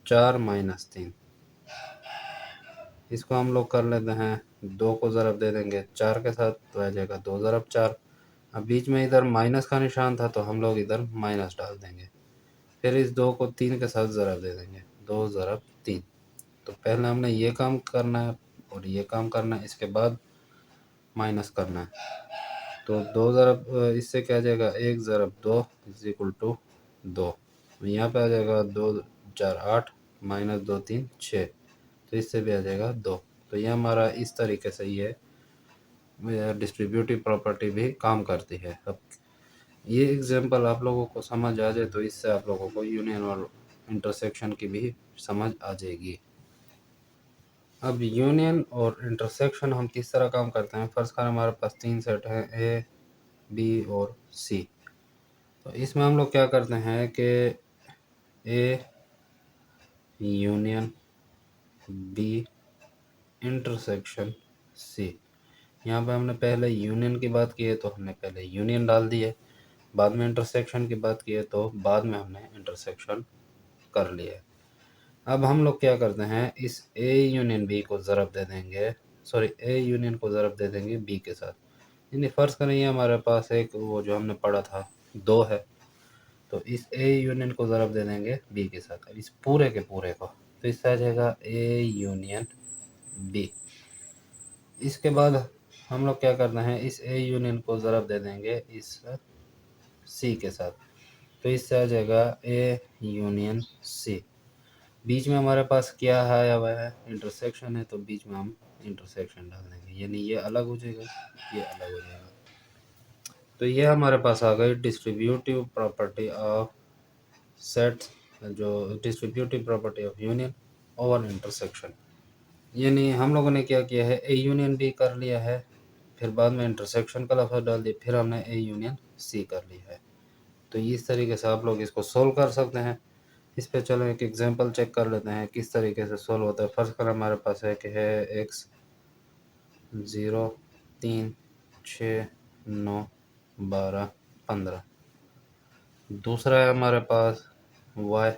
4 माइनस 3, इसको हम लोग कर लेते हैं, 2 को ज़रब दे देंगे 4 के साथ, तो आ जाएगा 2 ज़रब 4। अब बीच में इधर माइनस का निशान था, तो हम लोग इधर माइनस डाल देंगे। फिर इस 2 को 3 के साथ ज़रब दे देंगे, 2 ज़रब 3। तो पहले हमने ये काम करना है और ये काम करना है, इसके बाद माइनस करना है। तो 2 ज़रब इससे क्या आ जाएगा, 1 ज़रब 2 इज इक्वल टू 2। यहाँ पे आ जाएगा 2 4 8 माइनस 2 3 6, तो इससे भी आ जाएगा 2। तो ये हमारा इस तरीके से ये डिस्ट्रीब्यूटिव प्रॉपर्टी भी काम करती है। अब ये एग्जांपल आप लोगों को समझ आ जाए, तो इससे आप लोगों को यूनियन और इंटरसेक्शन की भी समझ आ जाएगी। अब यूनियन और इंटरसेक्शन हम किस तरह काम करते हैं। फर्स्ट कर हमारे पास तीन सेट हैं, ए बी और सी। तो इसमें हम लोग क्या करते हैं कि A union B intersection C, यहाँ पे हमने पहले यूनियन की बात की है तो हमने पहले यूनियन डाल दी है, बाद में इंटरसेक्शन की बात की है तो बाद में हमने इंटरसेक्शन कर लिया है। अब हम लोग क्या करते हैं, इस ए यूनियन बी को ज़रब दे देंगे, सॉरी ए यूनियन को ज़रब दे देंगे बी के साथ। यानी फ़र्ज़ करें ये हमारे पास एक वो जो हमने पढ़ा था 2 है, तो इस ए यूनियन को ज़रब दे देंगे बी के साथ, अब इस पूरे के पूरे को, तो इससे आ जाएगा ए यूनियन बी। इसके बाद हम लोग क्या करना है, इस ए यूनियन को ज़रब दे देंगे इस सी के साथ, तो इससे आ जाएगा ए यूनियन सी। बीच में हमारे पास क्या है, अब है इंटरसेक्शन है, तो बीच में हम इंटरसेक्शन डाल देंगे, यानी ये अलग हो जाएगा, ये अलग हो जाएगा। तो ये हमारे पास आ गई डिस्ट्रीब्यूटिव प्रॉपर्टी ऑफ सेट्स, जो distributive property of union over intersection. यानी हम लोगों ने क्या किया है, ए यूनियन बी कर लिया है, फिर बाद में इंटरसेक्शन का लफ्ज़ डाल दिया, फिर हमने ए यूनियन सी कर लिया है। तो इस तरीके से आप लोग इसको सोल्व कर सकते हैं। इस पे चलो एक एग्जांपल चेक कर लेते हैं किस तरीके से सोल्व होता है। फर्स्ट करें हमारे पास है कि है एक्स 0 3 6 9 12 15। दूसरा है हमारे पास वाई,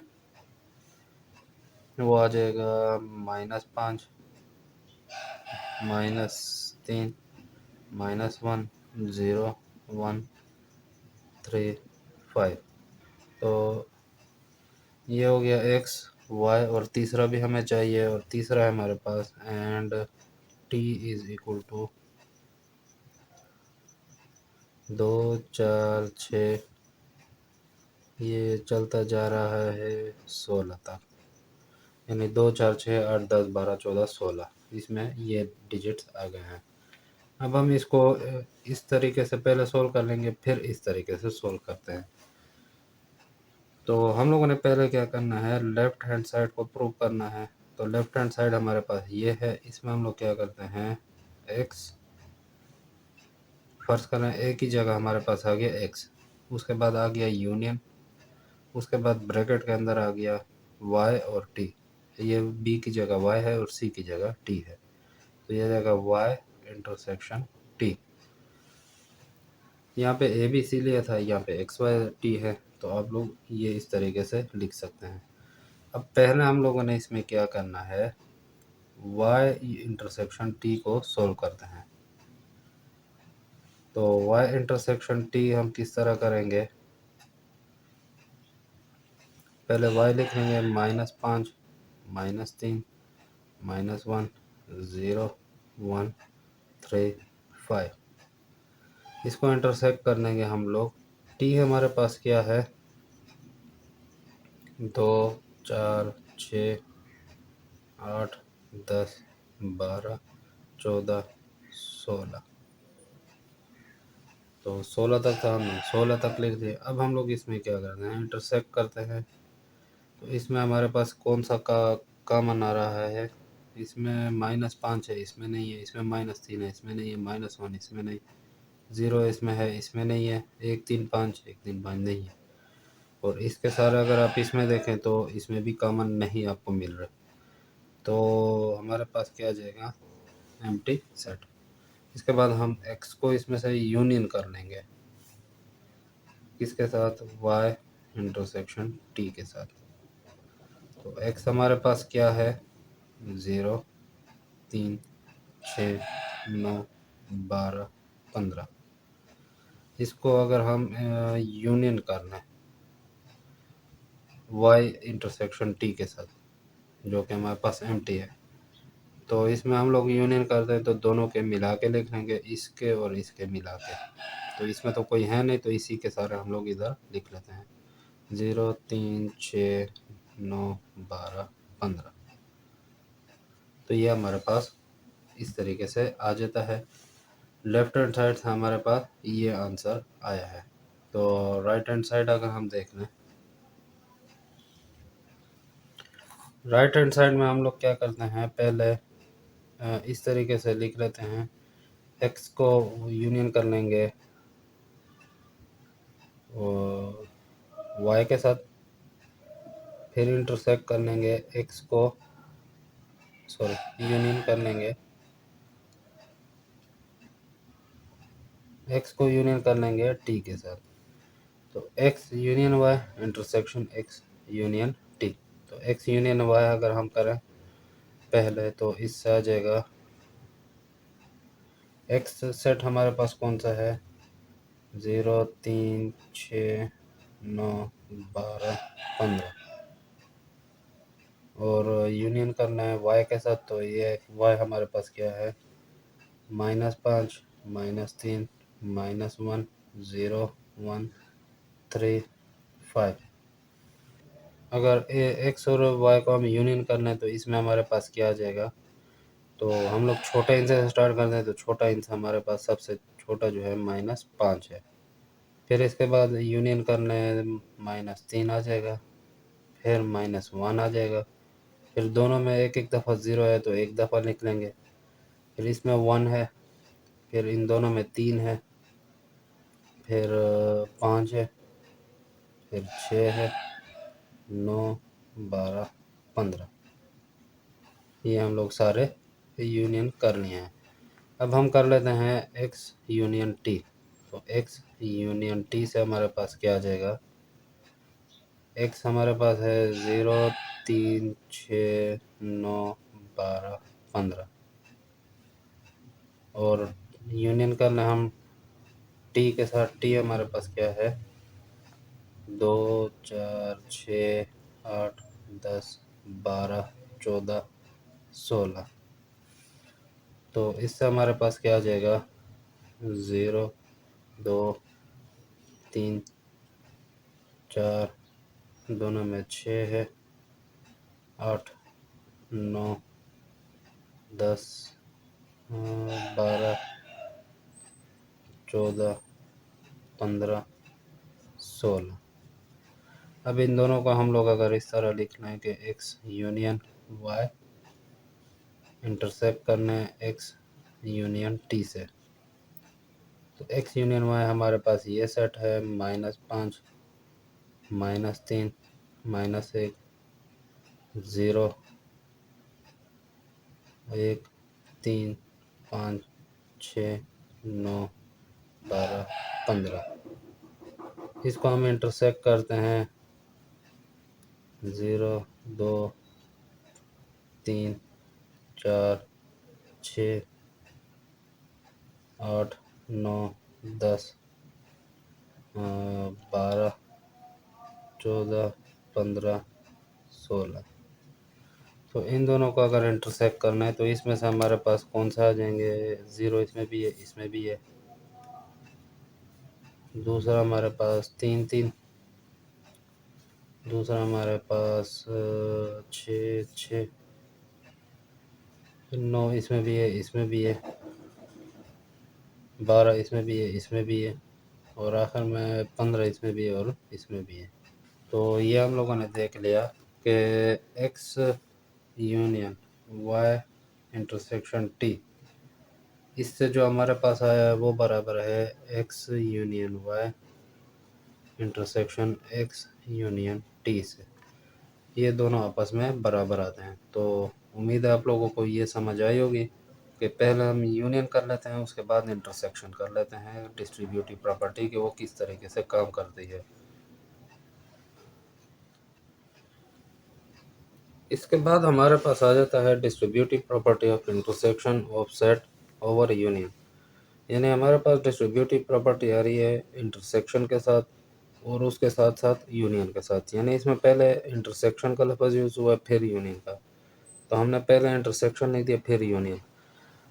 वो आ जाएगा -5 -3 -1 0 1 3 5। तो ये हो गया एक्स वाई, और तीसरा भी हमें चाहिए, और तीसरा है हमारे पास and T is equal to 2 4 6, ये चलता जा रहा है 16 तक, यानी 2 4 6 8 10 12 14 16, इसमें ये डिजिट्स आ गए हैं। अब हम इसको इस तरीके से पहले सोल्व कर लेंगे, फिर इस तरीके से सोल्व करते हैं। तो हम लोगों ने पहले क्या करना है, लेफ़्ट हैंड साइड को प्रूव करना है। तो लेफ़्ट हैंड साइड हमारे पास ये है, इसमें हम लोग क्या करते हैं, एक्स, फर्स्ट करें ए की जगह हमारे पास आ गया एक्स, उसके बाद आ गया यूनियन, उसके बाद ब्रैकेट के अंदर आ गया वाई और टी। ये बी की जगह वाई है और सी की जगह टी है, तो ये जाएगा वाई इंटरसेक्शन टी। यहाँ पे ए बी सी लिया था, यहाँ पे एक्स वाई टी है, तो आप लोग ये इस तरीके से लिख सकते हैं। अब पहले हम लोगों ने इसमें क्या करना है, वाई इंटरसेक्शन टी को सोल्व करते हैं। तो वाई इंटरसेक्शन टी हम किस तरह करेंगे, पहले y लिख लेंगे -5 -3 -1 0 1 3 5। इसको इंटरसेक्ट कर देंगे हम लोग। t हमारे पास क्या है, 2 4 6 8 10 12 14 16, तो 16 तक था, हमने 16 तक लिख दिया। अब हम लोग इसमें क्या करते हैं, इंटरसेक्ट करते हैं। तो इसमें हमारे पास कौन सा कॉमन आ रहा है, इसमें -5 है, इसमें नहीं है, इसमें -3 है, इसमें नहीं है, -1 इसमें नहीं, 0 इसमें है, इसमें नहीं है, 1 3 5 1 3 5 नहीं है। और इसके सारे अगर आप इसमें देखें तो इसमें भी कॉमन नहीं आपको मिल रहा, तो हमारे पास क्या आ जाएगा, एम्प्टी सेट। इसके बाद हम एक्स को इसमें से यूनियन कर लेंगे, किसके साथ, वाई इंटरसेक्शन टी के साथ। तो एक्स हमारे पास क्या है, 0 3 6 9 12 15। इसको अगर हम यूनियन करना है वाई इंटरसेक्शन टी के साथ, जो कि हमारे पास एम टी है, तो इसमें हम लोग यूनियन करते हैं तो दोनों के मिला के लिख लेंगे, इसके और इसके मिला के। तो इसमें तो कोई है नहीं, तो इसी के सारे हम लोग इधर लिख लेते हैं, 0 3 6 9 12 15। तो ये हमारे पास इस तरीके से आ जाता है। लेफ्ट हैंड साइड से हमारे पास ये आंसर आया है। तो राइट हैंड साइड अगर हम देख लें, राइट हैंड साइड में हम लोग क्या करते हैं, पहले इस तरीके से लिख लेते हैं, एक्स को यूनियन कर लेंगे और वाई के साथ, फिर इंटरसेक्ट कर लेंगे एक्स को, सॉरी यूनियन कर लेंगे एक्स को यूनियन कर लेंगे टी के साथ, तो X union Y intersection X union T. तो एक्स यूनियन वाई अगर हम करें पहले तो इससे आ जाएगा एक्स सेट हमारे पास कौन सा है 0 3 6 9 12 15, और यूनियन करना है वाई के साथ, तो ये वाई हमारे पास क्या है -5 -3 -1 0 1 3 5। अगर एक्स और वाई को हम यूनियन करना है तो इसमें हमारे पास क्या आ जाएगा, तो हम लोग छोटा इंच से स्टार्ट करते हैं, तो छोटा इंच हमारे पास सबसे छोटा जो है -5 है। फिर इसके बाद यूनियन करने -3 आ जाएगा, फिर -1 आ जाएगा, फिर दोनों में एक एक दफ़ा ज़ीरो है तो एक दफ़ा निकलेंगे, फिर इसमें 1 है, फिर इन दोनों में 3 है, फिर 5 है, फिर 6 है, 9 12 15, ये हम लोग सारे यूनियन कर लिए हैं। अब हम कर लेते हैं एक्स यूनियन टी। तो एक्स यूनियन टी से हमारे पास क्या आ जाएगा, एक्स हमारे पास है 0 3 6 9 12 15, और यूनियन करना हम टी के साथ, टी हमारे पास क्या है 2 4 6 8 10 12 14 16, तो इससे हमारे पास क्या आ जाएगा 0 2 3 4, दोनों में 6 है, 8 9 10 12 14 15 16। अब इन दोनों को हम लोग अगर इस तरह लिख लें कि एक्स यूनियन वाई इंटरसेक्ट करने एक्स यूनियन टी से, तो एक्स यूनियन वाई हमारे पास ये सेट है -5 -3 -1 0 1 3 5 6 9 12 15। इसको हम इंटरसेक्ट करते हैं 0 2 3 4 6 8 9 10 12 14 15 16। तो इन दोनों को अगर इंटरसेक्ट करना है तो इसमें से हमारे पास कौन सा आ जाएंगे, 0 इसमें भी है, इसमें भी है, दूसरा हमारे पास 3 3, दूसरा हमारे पास 6 6, 9 इसमें भी है, इसमें भी है, 12 इसमें भी है, इसमें भी है, और आखिर में 15 इसमें भी है और इसमें भी है। तो ये हम लोगों ने देख लिया कि X union Y intersection T, इससे जो हमारे पास आया है वो बराबर है X union Y intersection X union T से। ये दोनों आपस में बराबर आते हैं। तो उम्मीद है आप लोगों को ये समझ आई होगी कि पहले हम यूनियन कर लेते हैं, उसके बाद इंटरसेक्शन कर लेते हैं डिस्ट्रीब्यूटिव प्रॉपर्टी कि वो किस तरीके से काम करती है। इसके बाद हमारे पास आ जाता है distributive property of intersection of set over union. यानी हमारे पास डिस्ट्रीब्यूटिव प्रॉपर्टी आ रही है इंटरसेक्शन के साथ और उसके साथ साथ यूनियन के साथ। यानी इसमें पहले इंटरसेक्शन का लफ्ज़ यूज़ हुआ फिर यूनियन का, तो हमने पहले इंटरसेक्शन नहीं दिया फिर यूनियन।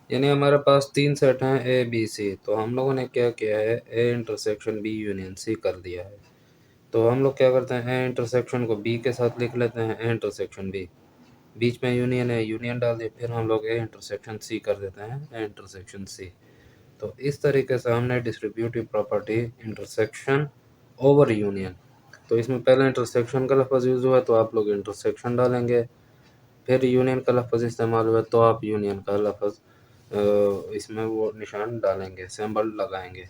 यानी हमारे पास 3 सेट हैं ए बी सी, तो हम लोगों ने क्या किया है A intersection B union C कर दिया है। तो हम लोग क्या करते हैं ए इंटरसेक्शन को बी के साथ लिख लेते हैं ए इंटरसेक्शन बी, बीच में यूनियन है यूनियन डाल दिया, फिर हम लोग ए इंटरसेक्शन सी कर देते हैं ए इंटरसेक्शन सी। तो इस तरीके से हमने distributive property intersection over union, तो इसमें पहले इंटरसेक्शन का लफ्ज़ यूज़ हुआ तो आप लोग इंटरसेक्शन डालेंगे, फिर यूनियन का लफ्ज़ इस्तेमाल हुआ तो आप यूनियन का लफ्ज़ इसमें वो निशान डालेंगे, सिंबल लगाएंगे।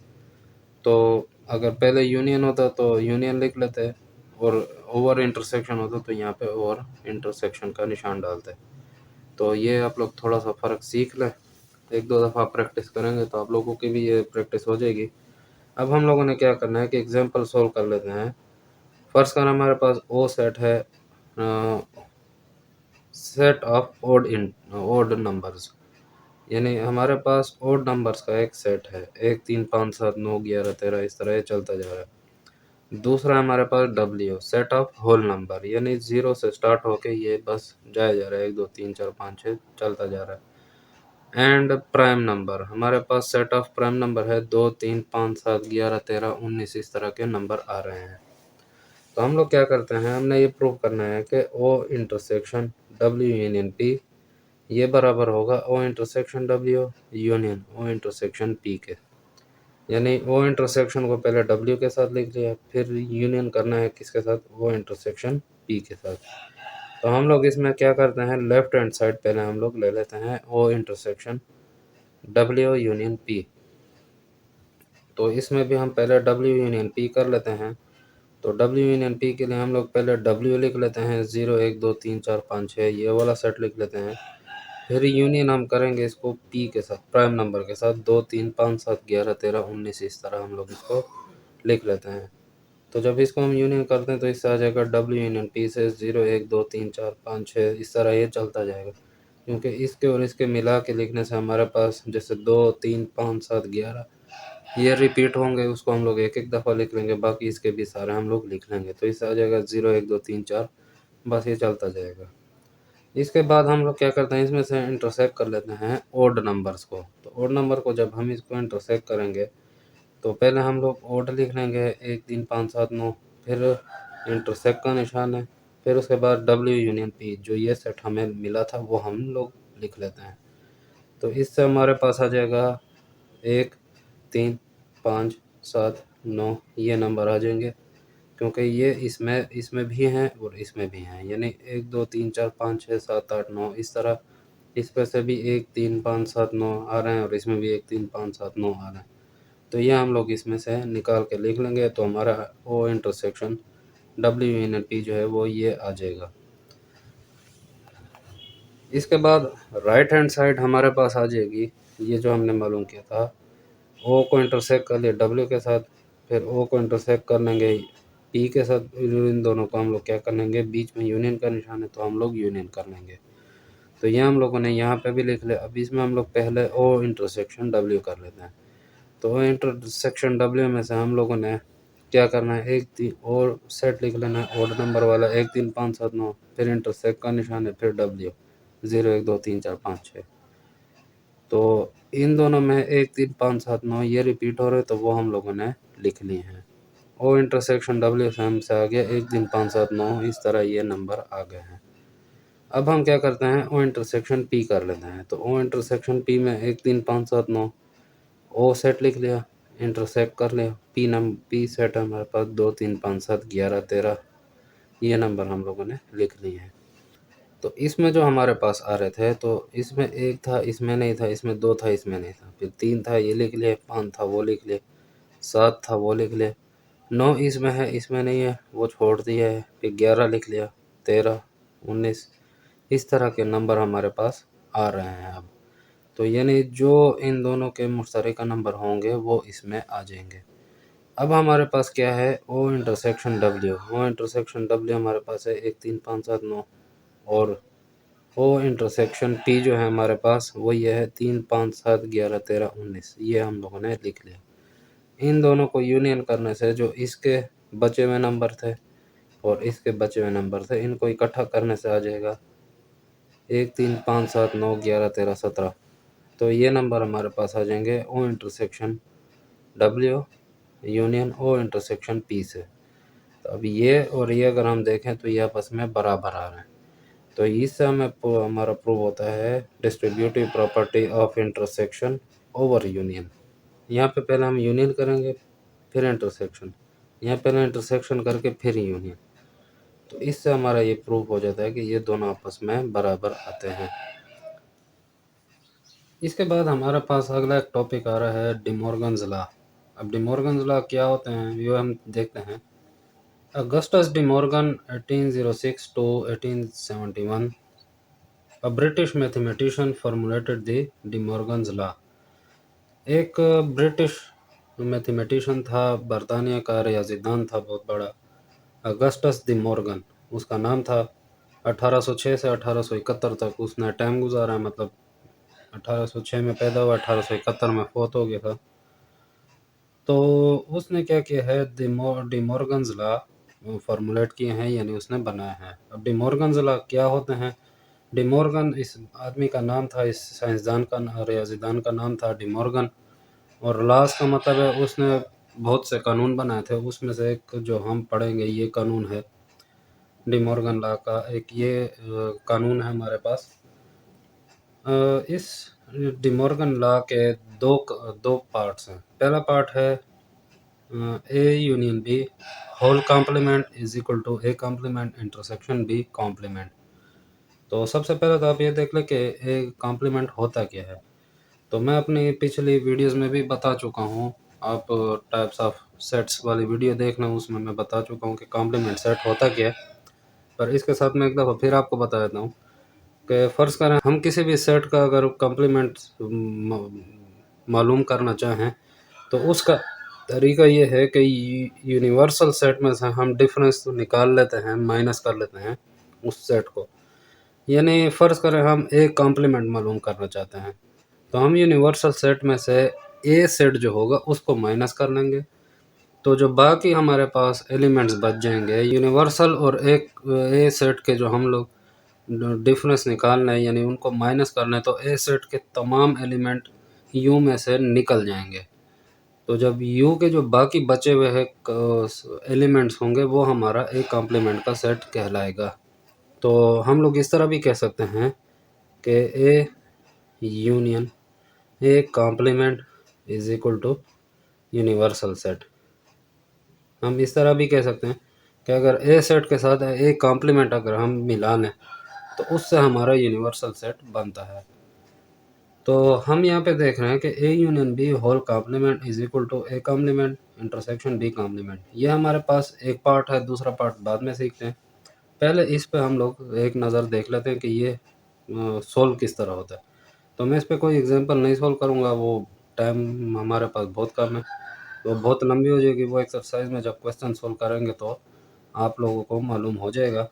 तो अगर पहले यूनियन होता तो यूनियन लिख लेते, और ओवर इंटरसेक्शन होता तो यहाँ पे ओवर इंटरसेक्शन का निशान डालते। तो ये आप लोग थोड़ा सा फ़र्क सीख लें एक दो दफ़ा प्रैक्टिस करेंगे तो आप लोगों की भी ये प्रैक्टिस हो जाएगी। अब हम लोगों ने क्या करना है कि एग्जाम्पल सोल्व कर लेते हैं। फर्स्ट का हमारे पास ओ सेट है, सेट ऑफ ओड नंबर्स, यानी हमारे पास ओड नंबर्स का एक सेट है, 1 3 5 7 9 11 13 इस तरह ये चलता जा रहा है। दूसरा हमारे पास W, set of whole number, यानी 0 से स्टार्ट होके ये बस जाया जा रहा है, 1 2 3 4 5 6 चलता जा रहा है। एंड प्राइम नंबर, हमारे पास सेट ऑफ प्राइम नंबर है, 2 3 5 7 11 13 19 इस तरह के नंबर आ रहे हैं। तो हम लोग क्या करते हैं, हमने ये प्रूव करना है कि ओ इंटरसेक्शन डब्ल्यू यूनियन पी ये बराबर होगा ओ इंटरसेक्शन डब्ल्यू यूनियन ओ इंटरसेक्शन पी के। यानी ओ इंटरसेक्शन को पहले डब्ल्यू के साथ लिख लिया, फिर यूनियन करना है किसके साथ, ओ इंटरसेक्शन पी के साथ। तो हम लोग इसमें क्या करते हैं, लेफ्ट हैंड साइड पहले हम लोग ले लेते हैं ओ इंटरसेक्शन डब्ल्यू यूनियन पी। तो इसमें भी हम पहले डब्ल्यू यूनियन पी कर लेते हैं। तो डब्ल्यू यूनियन पी के लिए हम लोग पहले डब्ल्यू लिख लेते हैं, 0 1 2 3 4 5 6 ये वाला सेट लिख लेते हैं। फिर यूनियन हम करेंगे इसको पी के साथ, प्राइम नंबर के साथ, 2 3 5 7 11 13 19 इस तरह हम लोग इसको लिख लेते हैं। तो जब इसको हम यूनियन करते हैं तो इससे आ जाएगा डब्ल्यू यूनियन पी से 0 1 2 3 4 5 6 इस तरह ये चलता जाएगा, क्योंकि इसके और इसके मिला के लिखने से हमारे पास जैसे 2 3 5 7 11 ये रिपीट होंगे, उसको हम लोग एक एक दफ़ा लिख लेंगे, बाकी इसके भी सारे हम लोग लिख लेंगे। तो इससे आ जाएगा 0 1 2 3 4, बस ये चलता जाएगा। इसके बाद हम लोग क्या करते हैं, इसमें से इंटरसेक्ट कर लेते हैं ओड नंबर्स को। तो ओड नंबर को जब हम इसको इंटरसेक्ट करेंगे तो पहले हम लोग ओड लिख लेंगे 1 3 5 7 9, फिर इंटरसेक्ट का निशान है, फिर उसके बाद डब्ल्यू यूनियन पी जो ये सेट हमें मिला था वो हम लोग लिख लेते हैं। तो इससे हमारे पास आ जाएगा 1 3 5 7 9 ये नंबर आ जाएंगे, क्योंकि ये इसमें इसमें भी हैं और इसमें भी हैं, यानी 1 2 3 4 5 6 7 8 9 इस तरह इस पे से भी 1 3 5 7 9 आ रहे हैं और इसमें भी 1 3 5 7 9 आ रहे हैं। तो ये हम लोग इसमें से निकाल के लिख लेंगे, तो हमारा ओ इंटरसेक्शन डब्ल्यू यूनियन पी जो है वो ये आ जाएगा। इसके बाद राइट हैंड साइड हमारे पास आ जाएगी ये जो हमने मालूम किया था, ओ को इंटरसेक्ट कर लिया डब्ल्यू के साथ, फिर ओ को इंटरसेक्ट कर लेंगे पी के साथ, इन दोनों को हम लोग क्या कर लेंगे, बीच में यूनियन का निशान है तो हम लोग यूनियन कर लेंगे। तो ये हम लोगों ने यहाँ पे भी लिख लिया। अब इसमें हम लोग पहले ओ इंटरसेक्शन डब्ल्यू कर लेते हैं। तो ओ इंटरसेक्शन डब्ल्यू में से हम लोगों ने क्या करना है, एक तीन और सेट लिख लेना है ओड नंबर वाला, 1 3 5 7 9, फिर इंटरसेक्ट का निशान है, फिर डब्ल्यू 0 1 2 3 4 5 6। तो इन दोनों में 1 3 5 7 9 ये रिपीट हो रहे तो वो हम लोगों ने लिख लिए हैं। ओ इंटरसेक्शन डब्ल्यू से हमसे आ गया 1 3 5 7 9 इस तरह ये नंबर आ गए हैं। अब हम क्या करते हैं, ओ इंटरसेक्शन पी कर लेते हैं। तो ओ इंटरसेक्शन पी में 1 3 5 7 9 ओ सेट लिख लिया, इंटरसेक्ट कर लिया, पी सेट हमारे पास 2 3 5 7 11 13 ये नंबर हम लोगों ने लिख लिए हैं। तो इसमें जो हमारे पास आ रहे थे तो इसमें 1 था, इसमें नहीं था, इसमें 2 था, इसमें नहीं था, फिर 3 था ये लिख लिए, 5 था वो लिख लिए, 7 था वो लिख लिए, 9 इसमें है इसमें नहीं है वो छोड़ दिया है, फिर 11 लिख लिया, 13 19 इस तरह के नंबर हमारे पास आ रहे हैं। अब तो यानी जो इन दोनों के मुश्तरका नंबर होंगे वो इसमें आ जाएंगे। अब हमारे पास क्या है, ओ इंटरसेक्शन डब्ल्यू, ओ इंटरसेक्शन डब्ल्यू हमारे पास है 1 3 5 7 9, और ओ इंटरसेक्शन पी जो है हमारे पास वो ये है 3 5 7 11 13 19 ये हम लोगों ने लिख लिया। इन दोनों को यूनियन करने से जो इसके बचे हुए नंबर थे और इसके बचे हुए नंबर थे इनको इकट्ठा करने से आ जाएगा 1 3 5 7 9 11 13 17। तो ये नंबर हमारे पास आ जाएंगे ओ इंटरसेक्शन डब्ल्यू यूनियन ओ इंटरसेक्शन पी से। तो अब ये और ये अगर हम देखें तो ये आपस में बराबर आ रहे हैं। तो इससे हमें हमारा प्रूव होता है distributive property of intersection over union. यहाँ पे पहले हम यूनियन करेंगे फिर इंटरसेक्शन, यहाँ पहले इंटरसेक्शन करके फिर यूनियन। तो इससे हमारा ये प्रूव हो जाता है कि ये दोनों आपस में बराबर आते हैं। इसके बाद हमारे पास अगला एक टॉपिक आ रहा है डिमॉर्गन्स लॉ। अब डिमॉर्गन्स लॉ क्या होते हैं ये हम देखते हैं। Augustus De Morgan 1806 to 1871 a British mathematician formulated the D Morgan's law. एक ब्रिटिश मैथमेटिशियन था, बरतानिया का रियाज़ीदान था बहुत बड़ा, अगस्टस डी मॉर्गन उसका नाम था। 1806 से 1871 तक उसने टाइम गुजारा, मतलब 1806 में पैदा हुआ, 1871 में फौत हो गया था। तो उसने क्या किया है, डी मॉर्गन्स लॉ फॉर्मुलेट किए हैं, यानी उसने बनाया है। अब डी मॉर्गन्स लॉ क्या होते हैं? डी मॉर्गन इस आदमी का नाम था, इस साइंसदान का, रियाज़ीदान का नाम था डी मॉर्गन। और लॉस का मतलब है उसने बहुत से कानून बनाए थे, उसमें से एक जो हम पढ़ेंगे ये कानून है डी मॉर्गन लॉ का। एक ये कानून है हमारे पास। इस डी मॉर्गन लॉ के दो पार्ट्स हैं। पहला पार्ट है A union B whole complement is equal to A complement intersection B complement. तो सबसे पहले तो आप ये देख लें कि ए कॉम्प्लीमेंट होता क्या है। तो मैं अपनी पिछली वीडियोस में भी बता चुका हूँ, आप टाइप्स ऑफ सेट्स वाली वीडियो देखना, उसमें मैं बता चुका हूँ कि कॉम्प्लीमेंट सेट होता क्या है। पर इसके साथ मैं एक दफ़ा फिर आपको बता देता हूँ कि फ़र्ज़ करें हम किसी भी सेट का अगर कॉम्प्लीमेंट मालूम करना चाहें तो उसका तरीका ये है कि यूनिवर्सल सेट में से हम डिफरेंस तो निकाल लेते हैं, माइनस कर लेते हैं उस सेट को। यानी फ़र्ज़ करें हम एक कॉम्प्लीमेंट मालूम करना चाहते हैं, तो हम यूनिवर्सल सेट में से ए सेट जो होगा उसको माइनस कर लेंगे, तो जो बाकी हमारे पास एलिमेंट्स बच जाएंगे यूनिवर्सल और एक ए सेट के जो हम लोग डिफरेंस निकालना है, यानी उनको माइनस करना है, तो ए सेट के तमाम एलिमेंट यू में से निकल जाएंगे। तो जब यू के जो बाकी बचे हुए हैं एलिमेंट्स होंगे वो हमारा ए कॉम्प्लीमेंट का सेट कहलाएगा। तो हम लोग इस तरह भी कह सकते हैं कि A union A complement is equal to universal set. हम इस तरह भी कह सकते हैं कि अगर ए सेट के साथ ए कॉम्प्लीमेंट अगर हम मिला लें तो उससे हमारा यूनिवर्सल सेट बनता है। तो हम यहाँ पे देख रहे हैं कि A union B whole complement is equal to A complement intersection B complement. ये हमारे पास एक पार्ट है, दूसरा पार्ट बाद में सीखते हैं। पहले इस पे हम लोग एक नज़र देख लेते हैं कि ये सोल्व किस तरह होता है। तो मैं इस पे कोई एग्जांपल नहीं सोल्व करूँगा, वो टाइम हमारे पास बहुत कम है, तो बहुत लंबी हो जाएगी वो एक्सरसाइज में। जब क्वेश्चन सोल्व करेंगे तो आप लोगों को मालूम हो जाएगा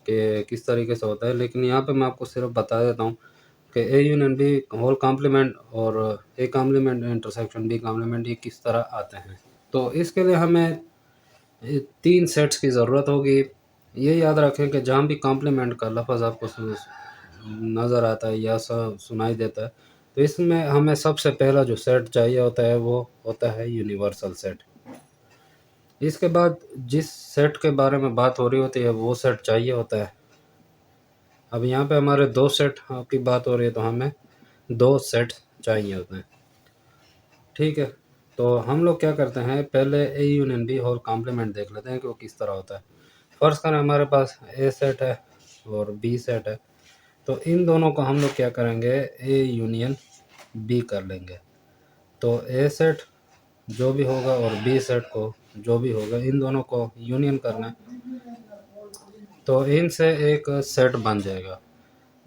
कि किस तरीके से होता है। लेकिन यहाँ पे मैं आपको सिर्फ बता देता हूँ कि A union B whole complement और A complement intersection B complement ये किस तरह आते हैं। तो इसके लिए हमें 3 सेट्स की ज़रूरत होगी। ये याद रखें कि जहाँ भी कॉम्प्लीमेंट का लफ्ज़ आपको नज़र आता है या सुनाई देता है, तो इसमें हमें सबसे पहला जो सेट चाहिए होता है वो होता है यूनिवर्सल सेट। इसके बाद जिस सेट के बारे में बात हो रही होती है वो सेट चाहिए होता है। अब यहाँ पे हमारे 2 सेट की बात हो रही है, तो हमें 2 सेट चाहिए होते हैं, ठीक है। तो हम लोग क्या करते हैं, पहले A union B whole complement देख लेते हैं कि वो किस तरह होता है। फ़र्ज़ करें हमारे पास ए सेट है और बी सेट है, तो इन दोनों को हम लोग क्या करेंगे, ए यूनियन बी कर लेंगे। तो ए सेट जो भी होगा और बी सेट को जो भी होगा, इन दोनों को यूनियन करना है, तो इनसे एक सेट बन जाएगा।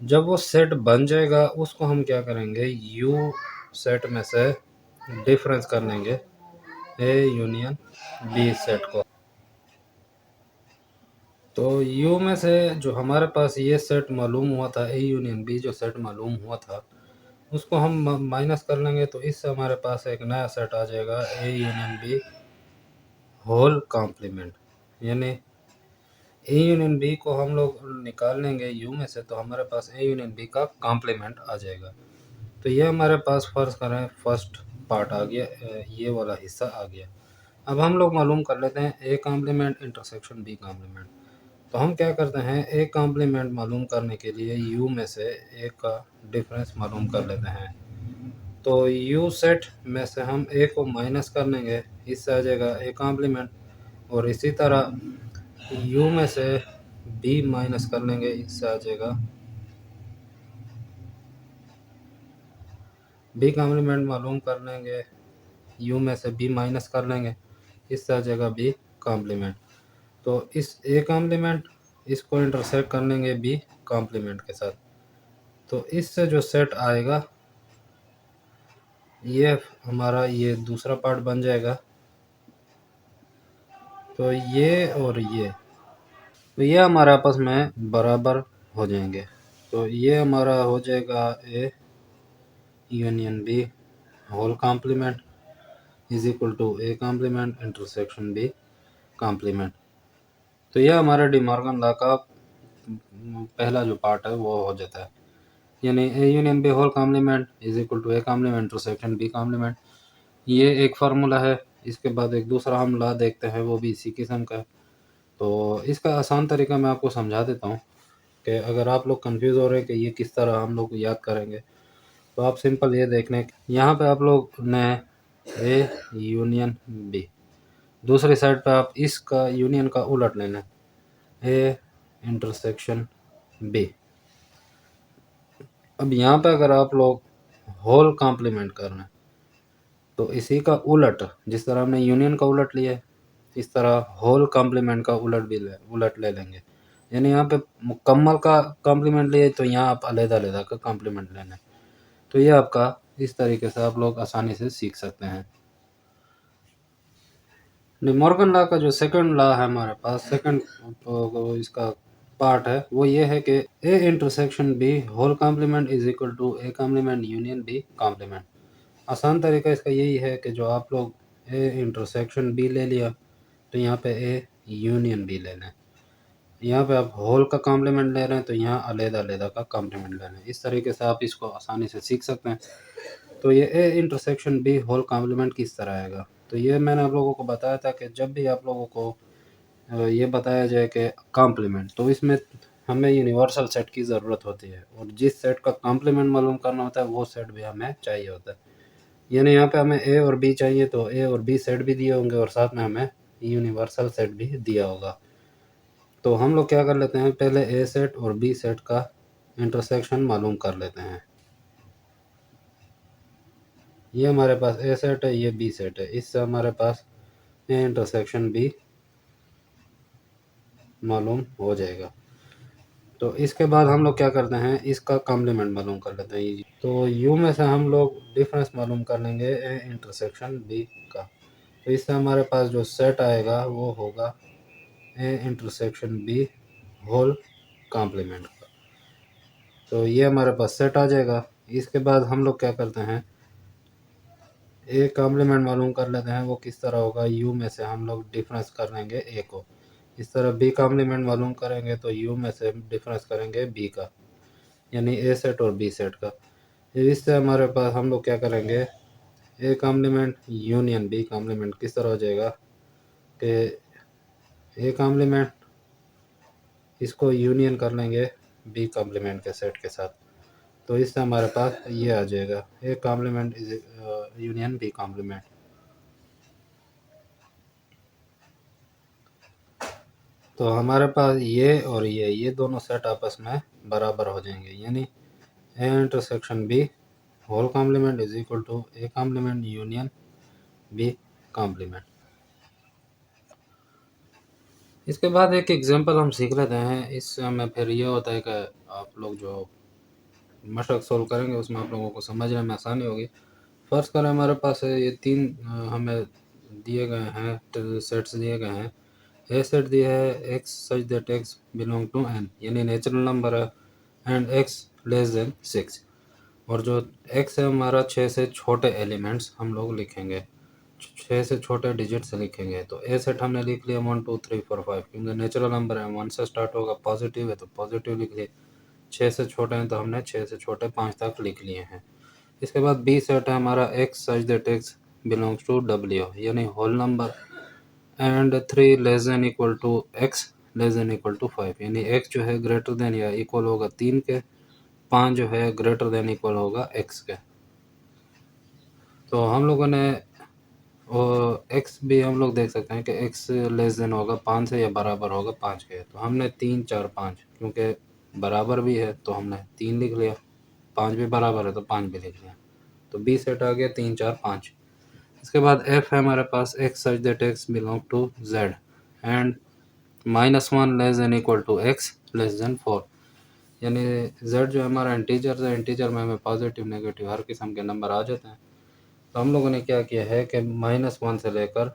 जब वो सेट बन जाएगा उसको हम क्या करेंगे, यू सेट में से डिफरेंस कर लेंगे ए यूनियन बी सेट को। तो यू में से जो हमारे पास ये सेट मालूम हुआ था, ए यूनियन बी जो सेट मालूम हुआ था, उसको हम माइनस कर लेंगे, तो इससे हमारे पास एक नया सेट आ जाएगा A union B whole complement. यानी ए यूनियन बी को हम लोग निकाल लेंगे यू में से, तो हमारे पास ए यूनियन बी का कॉम्प्लीमेंट आ जाएगा। तो ये हमारे पास फ़र्ज़ करें फर्स्ट पार्ट आ गया, ये वाला हिस्सा आ गया। अब हम लोग मालूम कर लेते हैं A complement intersection B complement. तो हम क्या करते हैं, ए कॉम्प्लीमेंट मालूम करने के लिए यू में से ए का डिफरेंस मालूम कर लेते हैं। तो यू सेट में से हम ए को माइनस कर लेंगे, इससे आ जाएगा ए कॉम्प्लीमेंट। और इसी तरह यू में से बी माइनस कर लेंगे, इससे आ जाएगा बी कॉम्प्लीमेंट। मालूम कर लेंगे यू में से बी माइनस कर लेंगे, इससे आ जाएगा बी कॉम्प्लीमेंट। तो इस ए कॉम्प्लीमेंट इसको इंटरसेक्ट कर लेंगे बी कॉम्प्लीमेंट के साथ, तो इससे जो सेट आएगा ये हमारा ये दूसरा पार्ट बन जाएगा। तो ये और ये, तो ये हमारे आपस में बराबर हो जाएंगे। तो ये हमारा हो जाएगा A union B whole complement is equal to A complement intersection B complement. तो यह हमारा डी मॉर्गन लॉ का पहला जो पार्ट है वो हो जाता है, यानी A union B whole complement is equal to A complement intersection B complement. ये एक फार्मूला है। इसके बाद एक दूसरा हम लॉ देखते हैं, वो भी इसी किस्म का है। तो इसका आसान तरीका मैं आपको समझा देता हूँ कि अगर आप लोग कंफ्यूज हो रहे हैं कि ये किस तरह हम लोग याद करेंगे, तो आप सिंपल ये देखने यहाँ पे आप लोग ने ए यूनियन बी, दूसरी साइड पे आप इसका यूनियन का उलट लेना है ए इंटरसेक्शन बी। अब यहाँ पे अगर आप लोग होल कॉम्प्लीमेंट करना है तो इसी का उलट, जिस तरह हमने यूनियन का उलट लिया है इस तरह होल कॉम्प्लीमेंट का उलट ले लेंगे। यानी यहाँ पे मुकम्मल का कॉम्प्लीमेंट लिए तो यहाँ आप अलग-अलग का कॉम्प्लीमेंट लेना है। तो ये आपका इस तरीके से आप लोग आसानी से सीख सकते हैं। डी मॉर्गन लॉ का जो सेकंड लॉ है हमारे पास, सेकंड तो इसका पार्ट है वो ये है कि A intersection B whole complement is equal to A complement union B complement. आसान तरीका इसका यही है कि जो आप लोग ए इंटरसेक्शन बी ले लिया तो यहाँ पे ए यूनियन बी लेना है। यहाँ पे आप होल का कॉम्प्लीमेंट ले रहे हैं तो यहाँ अलग-अलग का कॉम्प्लीमेंट लेना है। इस तरीके से आप इसको आसानी से सीख सकते हैं। तो ये A intersection B whole complement किस तरह आएगा, तो ये मैंने आप लोगों को बताया था कि जब भी आप लोगों को ये बताया जाए कि कॉम्प्लीमेंट, तो इसमें हमें यूनिवर्सल सेट की ज़रूरत होती है और जिस सेट का कॉम्प्लीमेंट मालूम करना होता है वो सेट भी हमें चाहिए होता है। यानी यहाँ पे हमें ए और बी चाहिए तो ए और बी सेट भी दिए होंगे और साथ में हमें यूनिवर्सल सेट भी दिया होगा। तो हम लोग क्या कर लेते हैं, पहले ए सेट और बी सेट का इंटरसेक्शन मालूम कर लेते हैं। ये हमारे पास ए सेट है, ये बी सेट है, इससे हमारे पास ए इंटरसेक्शन बी मालूम हो जाएगा। तो इसके बाद हम लोग क्या करते हैं, इसका कॉम्प्लीमेंट मालूम कर लेते हैं। तो यू में से हम लोग डिफरेंस मालूम कर लेंगे ए इंटरसेक्शन बी का। तो इससे हमारे पास जो सेट आएगा वो होगा A intersection B whole complement का। तो ये हमारे पास सेट आ जाएगा। इसके बाद हम लोग क्या करते हैं, ए कॉम्प्लीमेंट मालूम कर लेते हैं, वो किस तरह होगा, यू में से हम लोग डिफरेंस कर लेंगे ए को। इस तरह बी कॉम्प्लीमेंट मालूम करेंगे तो यू में से डिफरेंस करेंगे बी का, यानी ए सेट और बी सेट का। इससे हमारे पास हम लोग क्या करेंगे, A complement union B complement किस तरह हो जाएगा कि ए कॉम्प्लीमेंट इसको यूनियन कर लेंगे बी कॉम्प्लीमेंट के सेट के साथ। तो इससे हमारे पास ये आ जाएगा A complement is union B complement. तो हमारे पास ये और ये दोनों सेट आपस में बराबर हो जाएंगे, यानी A intersection B whole complement is equal to A complement union B complement. इसके बाद एक एग्जांपल हम सीख लेते हैं। इससे हमें फिर ये होता है कि आप लोग जो मशक सोल्व करेंगे उसमें आप लोगों को समझने में आसानी होगी। फ़र्ज़ करें हमारे पास ये तीन हमें दिए गए हैं, सेट्स दिए गए हैं। ए सेट दिया है X such that X belong to N, यानी नेचुरल नंबर है, एंड एक्स लेस देन 6। और जो एक्स है हमारा 6 से छोटे एलिमेंट्स हम लोग लिखेंगे, 6 से छोटे डिजिट से लिखेंगे। तो ए सेट हमने लिख लिया 1 2 3 4 5, क्योंकि नेचुरल नंबर है 1 से स्टार्ट होगा, पॉजिटिव है तो पॉजिटिव लिख लिए, 6 से छोटे हैं तो हमने 6 से छोटे 5 तक लिख लिए हैं। इसके बाद बी सेट है हमारा X such that X belongs to W, यानी whole number, and 3 less than equal to X less than equal to 5, यानी एक्स जो है ग्रेटर देन या इक्वल होगा 3 के, 5 जो है ग्रेटर देन इक्वल होगा एक्स के। तो हम लोगों ने एक्स भी हम लोग देख सकते हैं कि एक्स लेस देन होगा 5 से या बराबर होगा 5 के। तो हमने 3 4 5, क्योंकि बराबर भी है तो हमने 3 लिख लिया, 5 भी बराबर है तो 5 भी लिख लिया। तो बी सेट आ गया 3 4 5। इसके बाद एफ है हमारे पास X such that X belong to Z and -1 less than equal to X less than 4, यानी z जो हमारा इंटीजर है, इंटीजर में हमें पॉजिटिव नेगेटिव हर किस्म के नंबर आ जाते हैं। तो हम लोगों ने क्या किया है कि -1 से लेकर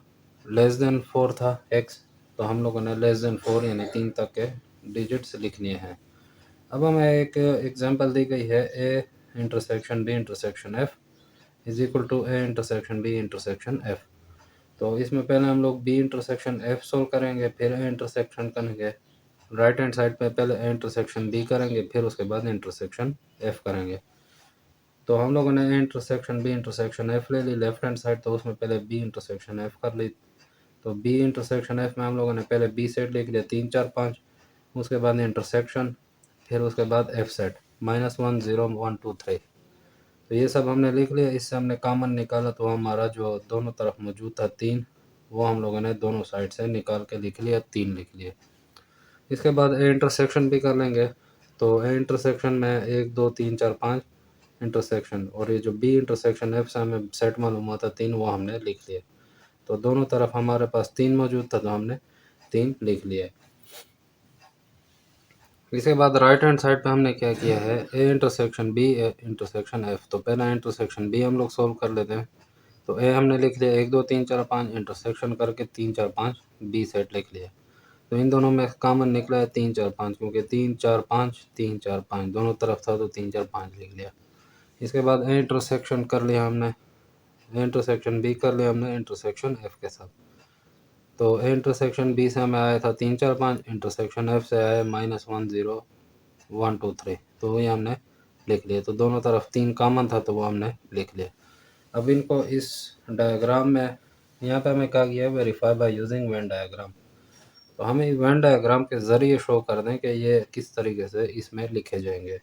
<4 था x, तो हम लोगों ने <4 यानी 3 तक के डिजिट्स लिख लिए हैं। अब हमें एक एग्जांपल दी गई है a intersection b intersection f is equal to a intersection b intersection f। तो इसमें पहले हम लोग b इंटरसेक्शन f सोल्व करेंगे, फिर a इंटरसेक्शन करेंगे, राइट हैंड साइड पे पहले a इंटरसेक्शन b करेंगे, फिर उसके बाद इंटरसेक्शन f करेंगे। तो हम लोगों ने a intersection b intersection f ले ली लेफ्ट हैंड साइड, तो उसमें पहले b इंटरसेक्शन f कर ली। तो b इंटरसेक्शन f में हम लोगों ने पहले b सेट लिख लिया 3 4 5, उसके बाद इंटरसेक्शन, फिर उसके बाद f सेट -1 0 1 2 3। तो ये सब हमने लिख लिया। इससे हमने कॉमन निकाला, तो हमारा जो दोनों तरफ मौजूद था 3, वो हम लोगों ने दोनों साइड से निकाल के लिख लिया, 3 लिख लिए। इसके बाद ए इंटरसेक्शन भी कर लेंगे। तो ए इंटरसेक्शन में 1 2 3 4 5 इंटरसेक्शन, और ये जो बी इंटरसेक्शन एफ से हमें सेट मालूम हुआ था 3, वो हमने लिख लिए। तो दोनों तरफ हमारे पास 3 मौजूद था, तो हमने 3 लिख लिए। इसके बाद राइट हैंड साइड पे हमने क्या किया है, A intersection B A intersection F. तो पहला इंटरसेक्शन बी हम लोग सोल्व कर लेते हैं। तो ए हमने लिख लिया 1 2 3 4 5, इंटरसेक्शन करके 3 4 5 बी सेट लिख लिया। तो इन दोनों में कॉमन निकला है 3 4 5, क्योंकि 3 4 5 3 4 5 दोनों तरफ था, तो 3 4 5 लिख लिया। इसके बाद ए इंटरसेक्शन कर लिया हमने, इंटरसेक्शन बी कर लिया हमने इंटरसेक्शन एफ के साथ। तो इंटरसेक्शन बी से हमें आया था 3 4 5, इंटरसेक्शन एफ से आया -1 0 1 2 3, तो वही हमने लिख लिए। तो दोनों तरफ 3 कॉमन था, तो वो हमने लिख लिया। अब इनको इस डायग्राम में, यहाँ पे हमें क्या किया है, verify by using Venn diagram. तो हमें वेन डायग्राम के ज़रिए शो कर दें कि ये किस तरीके से इसमें लिखे जाएंगे।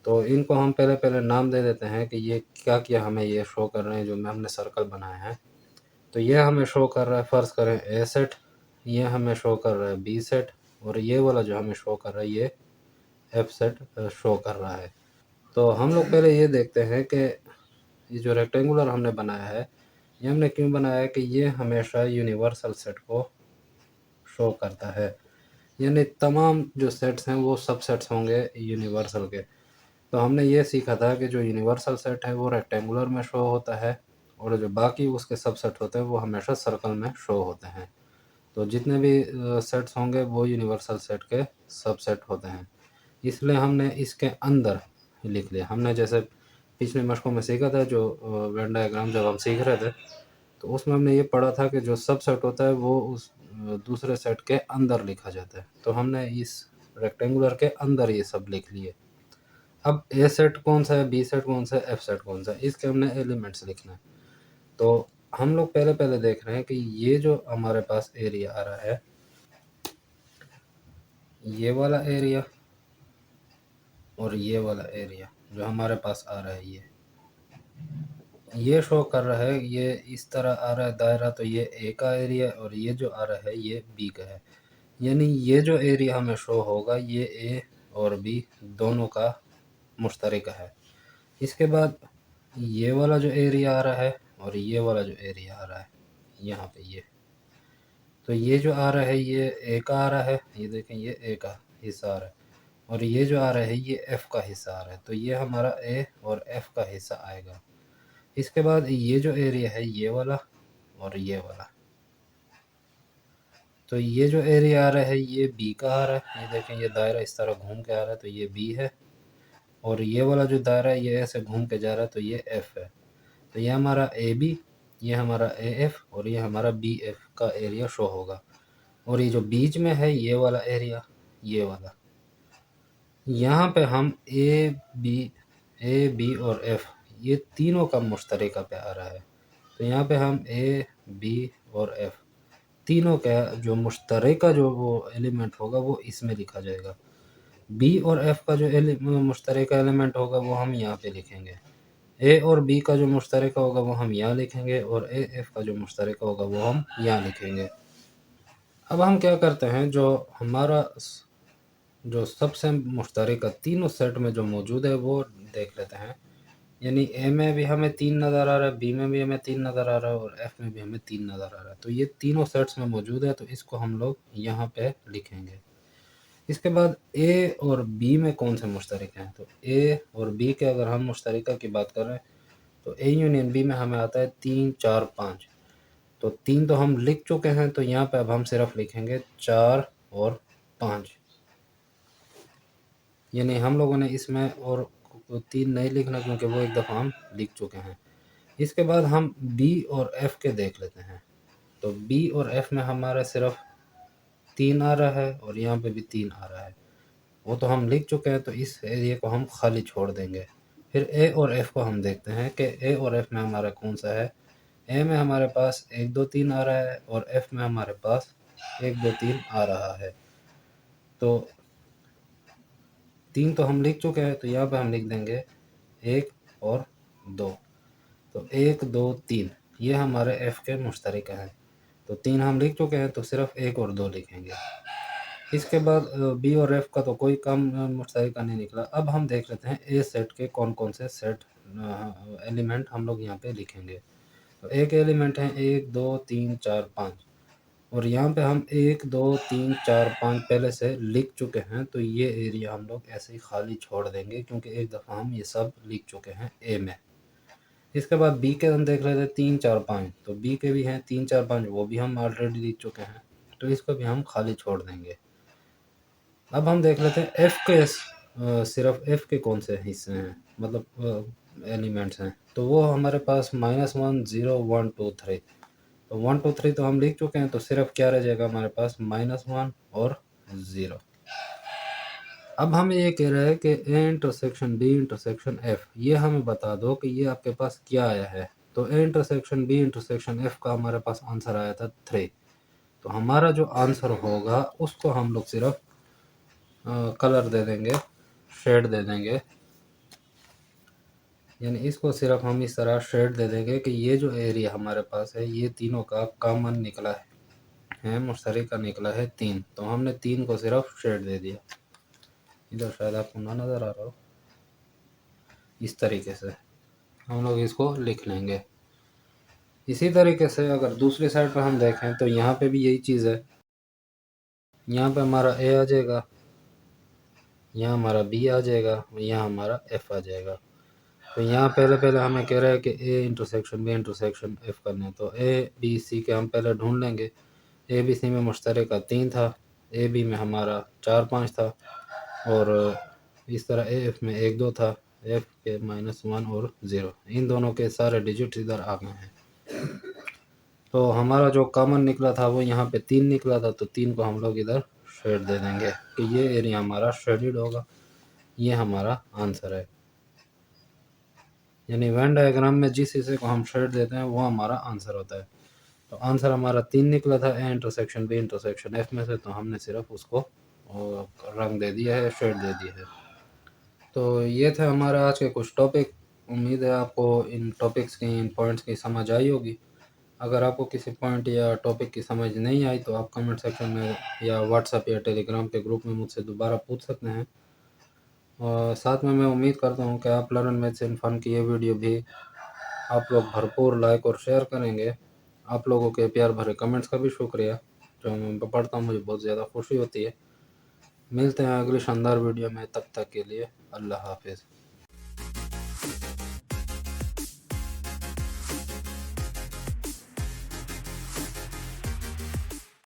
तो इनको हम पहले नाम दे देते हैं कि ये क्या किया हमें ये शो कर रहे हैं, जो हमने सर्कल बनाए हैं। तो ये हमें शो कर रहा है, फ़र्ज़ करें ए सेट, ये हमें शो कर रहा है बी सेट, और ये वाला जो हमें शो कर रहा है ये एफ सेट शो कर रहा है। तो हम लोग पहले ये देखते हैं कि ये जो रेक्टेंगुलर हमने बनाया है, ये हमने क्यों बनाया है कि ये हमेशा यूनिवर्सल सेट को शो करता है। यानी तमाम जो सेट्स हैं वो सबसेट्स होंगे यूनिवर्सल के। तो हमने ये सीखा था कि जो यूनिवर्सल सेट है वो रेक्टेंगुलर में शो होता है, और जो बाकी उसके सबसेट होते हैं वो हमेशा सर्कल में शो होते हैं। तो जितने भी सेट्स होंगे वो यूनिवर्सल सेट के सबसेट होते हैं, इसलिए हमने इसके अंदर लिख लिया। हमने जैसे पिछले मशकों में सीखा था, जो वेन डायग्राम जब हम सीख रहे थे, तो उसमें हमने ये पढ़ा था कि जो सबसेट होता है वो उस दूसरे सेट के अंदर लिखा जाता है। तो हमने इस रेक्टेंगुलर के अंदर ये सब लिख लिए। अब ए सेट कौन सा है, बी सेट कौन सा है, एफ सेट कौन सा है, इसके हमने एलिमेंट्स लिखना है। तो हम लोग पहले देख रहे हैं कि ये जो हमारे पास एरिया आ रहा है, ये वाला एरिया और ये वाला एरिया जो हमारे पास आ रहा है, ये शो कर रहा है, ये इस तरह आ रहा है दायरा, तो ये ए का एरिया, और ये जो आ रहा है ये बी का है। यानी ये जो एरिया हमें शो होगा ये ए और बी दोनों का मुश्तरका है। इसके बाद ये वाला जो एरिया आ रहा है और ये वाला जो एरिया आ रहा है यहाँ पे, ये तो ये जो आ रहा है ये ए का आ रहा है, ये देखें ये ए का हिस्सा आ रहा है, और ये जो आ रहा है ये एफ का हिस्सा आ रहा है। तो ये हमारा ए और एफ का हिस्सा आएगा। इसके बाद ये जो एरिया है ये वाला और ये वाला, तो ये जो एरिया आ रहा है ये बी का आ रहा है। ये देखें ये दायरा इस तरह घूम के आ रहा है, तो ये बी है, और ये वाला जो दायरा है ये ऐसे घूम के जा रहा है, तो ये एफ है। तो ये हमारा ए बी, ये हमारा ए एफ, और ये हमारा बी एफ का एरिया शो होगा। और ये जो बीच में है ये वाला एरिया, ये वाला, यहाँ पे हम ए बी और एफ ये तीनों का मुश्तरका पे आ रहा है। तो यहाँ पे हम ए बी और एफ तीनों का जो मुश्तरका जो वो एलिमेंट होगा वो इसमें लिखा जाएगा। बी और एफ का जो मुश्तरका एलिमेंट होगा वो हम यहाँ पे लिखेंगे। ए और बी का जो मुश्तरका होगा वो हम यहाँ लिखेंगे, और ए एफ का जो मुश्तरका होगा वो हम यहाँ लिखेंगे। अब हम क्या करते हैं, जो हमारा जो सबसे मुश्तरका तीनों सेट में जो मौजूद है वो देख लेते हैं। यानी ए में भी हमें 3 नज़र आ रहा है, बी में भी हमें 3 नज़र आ रहा है, और एफ में भी हमें 3 नज़र आ रहा है। तो ये तीनों सेट्स में मौजूद है, तो इसको हम लोग यहाँ पे लिखेंगे। इसके बाद ए और बी में कौन से मुश्तरक हैं, तो ए और बी के अगर हम मुश्तरका की बात करें तो ए यूनियन बी में हमें आता है 3 4 5। तो 3 तो हम लिख चुके हैं, तो यहाँ पे अब हम सिर्फ लिखेंगे 4 और 5। यानी हम लोगों ने इसमें और 3 नहीं लिखना क्योंकि वो एक दफ़ा हम लिख चुके हैं। इसके बाद हम बी और एफ़ के देख लेते हैं। तो बी और एफ़ में हमारा सिर्फ 3 आ रहा है और यहाँ पे भी 3 आ रहा है। वो तो हम लिख चुके हैं, तो इस एरिया को हम खाली छोड़ देंगे। फिर ए और एफ़ को हम देखते हैं कि ए और एफ़ में हमारा कौन-सा है। ए में हमारे पास 1 2 3 आ रहा है और एफ़ में हमारे पास 1 2 3 आ रहा है। तो 3 तो हम लिख चुके हैं, तो यहाँ पे हम लिख देंगे 1 और 2। तो 1 2 3 ये हमारे एफ़ के मुश्तरक हैं। तो 3 हम लिख चुके हैं, तो सिर्फ 1 और 2 लिखेंगे। इसके बाद बी और एफ़ का तो कोई काम मुश्तरका नहीं निकला। अब हम देख लेते हैं ए सेट के कौन-कौन से सेट एलिमेंट हम लोग यहाँ पे लिखेंगे। तो एक एलिमेंट है 1 2 3 4 5 और यहाँ पे हम 1 2 3 4 5 पहले से लिख चुके हैं, तो ये एरिया हम लोग ऐसे ही खाली छोड़ देंगे क्योंकि एक दफ़ा हम ये सब लिख चुके हैं ए में। इसके बाद बी के हम देख लेते हैं 3 4 5। तो बी के भी हैं 3 4 5, वो भी हम ऑलरेडी लिख चुके हैं, तो इसको भी हम खाली छोड़ देंगे। अब हम देख लेते हैं एफ़ के सिर्फ एफ़ के कौन से हिस्से हैं, मतलब एलिमेंट्स हैं। तो वो हमारे पास -1 0 1 2 3। तो 1 2 3 तो हम लिख चुके हैं, तो सिर्फ क्या रह जाएगा हमारे पास -1 और 0। अब हमें ये कह रहा है कि A intersection B intersection F, ये हमें बता दो कि ये आपके पास क्या आया है। तो A intersection B intersection F का हमारे पास आंसर आया था 3। तो हमारा जो आंसर होगा उसको हम लोग सिर्फ कलर दे देंगे, शेड दे देंगे। यानी इसको सिर्फ हम इस तरह शेड दे देंगे कि ये जो एरिया हमारे पास है ये तीनों का कॉमन निकला है, मुश्तरका निकला है 3। तो हमने 3 को सिर्फ शेड दे दिया। इधर शायद आपको ना नज़र आ रहा हो, इस तरीके से हम लोग इसको लिख लेंगे। इसी तरीके से अगर दूसरी साइड पर हम देखें तो यहाँ पे भी यही चीज़ है। यहाँ पे हमारा ए आ जाएगा, यहाँ हमारा बी आ जाएगा, यहाँ हमारा एफ़ आ जाएगा। तो यहाँ पहले हमें कह रहा है कि A intersection B intersection F करना है, तो ए बी सी के हम पहले ढूंढ लेंगे। ए बी सी में मुश्तरका 3 था, ए बी में हमारा 4 5 था और इस तरह ए एफ़ में 1 2 था, एफ़ के -1 और 0, इन दोनों के सारे डिजिट्स इधर आ गए हैं। तो हमारा जो कॉमन निकला था वो यहाँ पे 3 निकला था, तो 3 को हम लोग इधर शेड दे देंगे कि ये एरिया हमारा शेडेड होगा। ये हमारा आंसर है। यानी वेन डायग्राम में जिस हिस्से को हम शेड देते हैं वो हमारा आंसर होता है। तो आंसर हमारा 3 निकला था A intersection B intersection F में से, तो हमने सिर्फ उसको रंग दे दिया है, शेड दे दिया है। तो ये थे हमारे आज के कुछ टॉपिक। उम्मीद है आपको इन टॉपिक्स की, इन पॉइंट्स की समझ आई होगी। अगर आपको किसी पॉइंट या टॉपिक की समझ नहीं आई तो आप कमेंट सेक्शन में या व्हाट्सएप या टेलीग्राम के ग्रुप में मुझसे दोबारा पूछ सकते हैं। और साथ में मैं उम्मीद करता हूँ कि आप लर्न मैथ्स इन फन की ये वीडियो भी आप लोग भरपूर लाइक और शेयर करेंगे। आप लोगों के प्यार भरे कमेंट्स का भी शुक्रिया, जो मैं पढ़ता हूँ मुझे बहुत ज़्यादा खुशी होती है। मिलते हैं अगली शानदार वीडियो में, तब तक के लिए अल्लाह हाफिज़।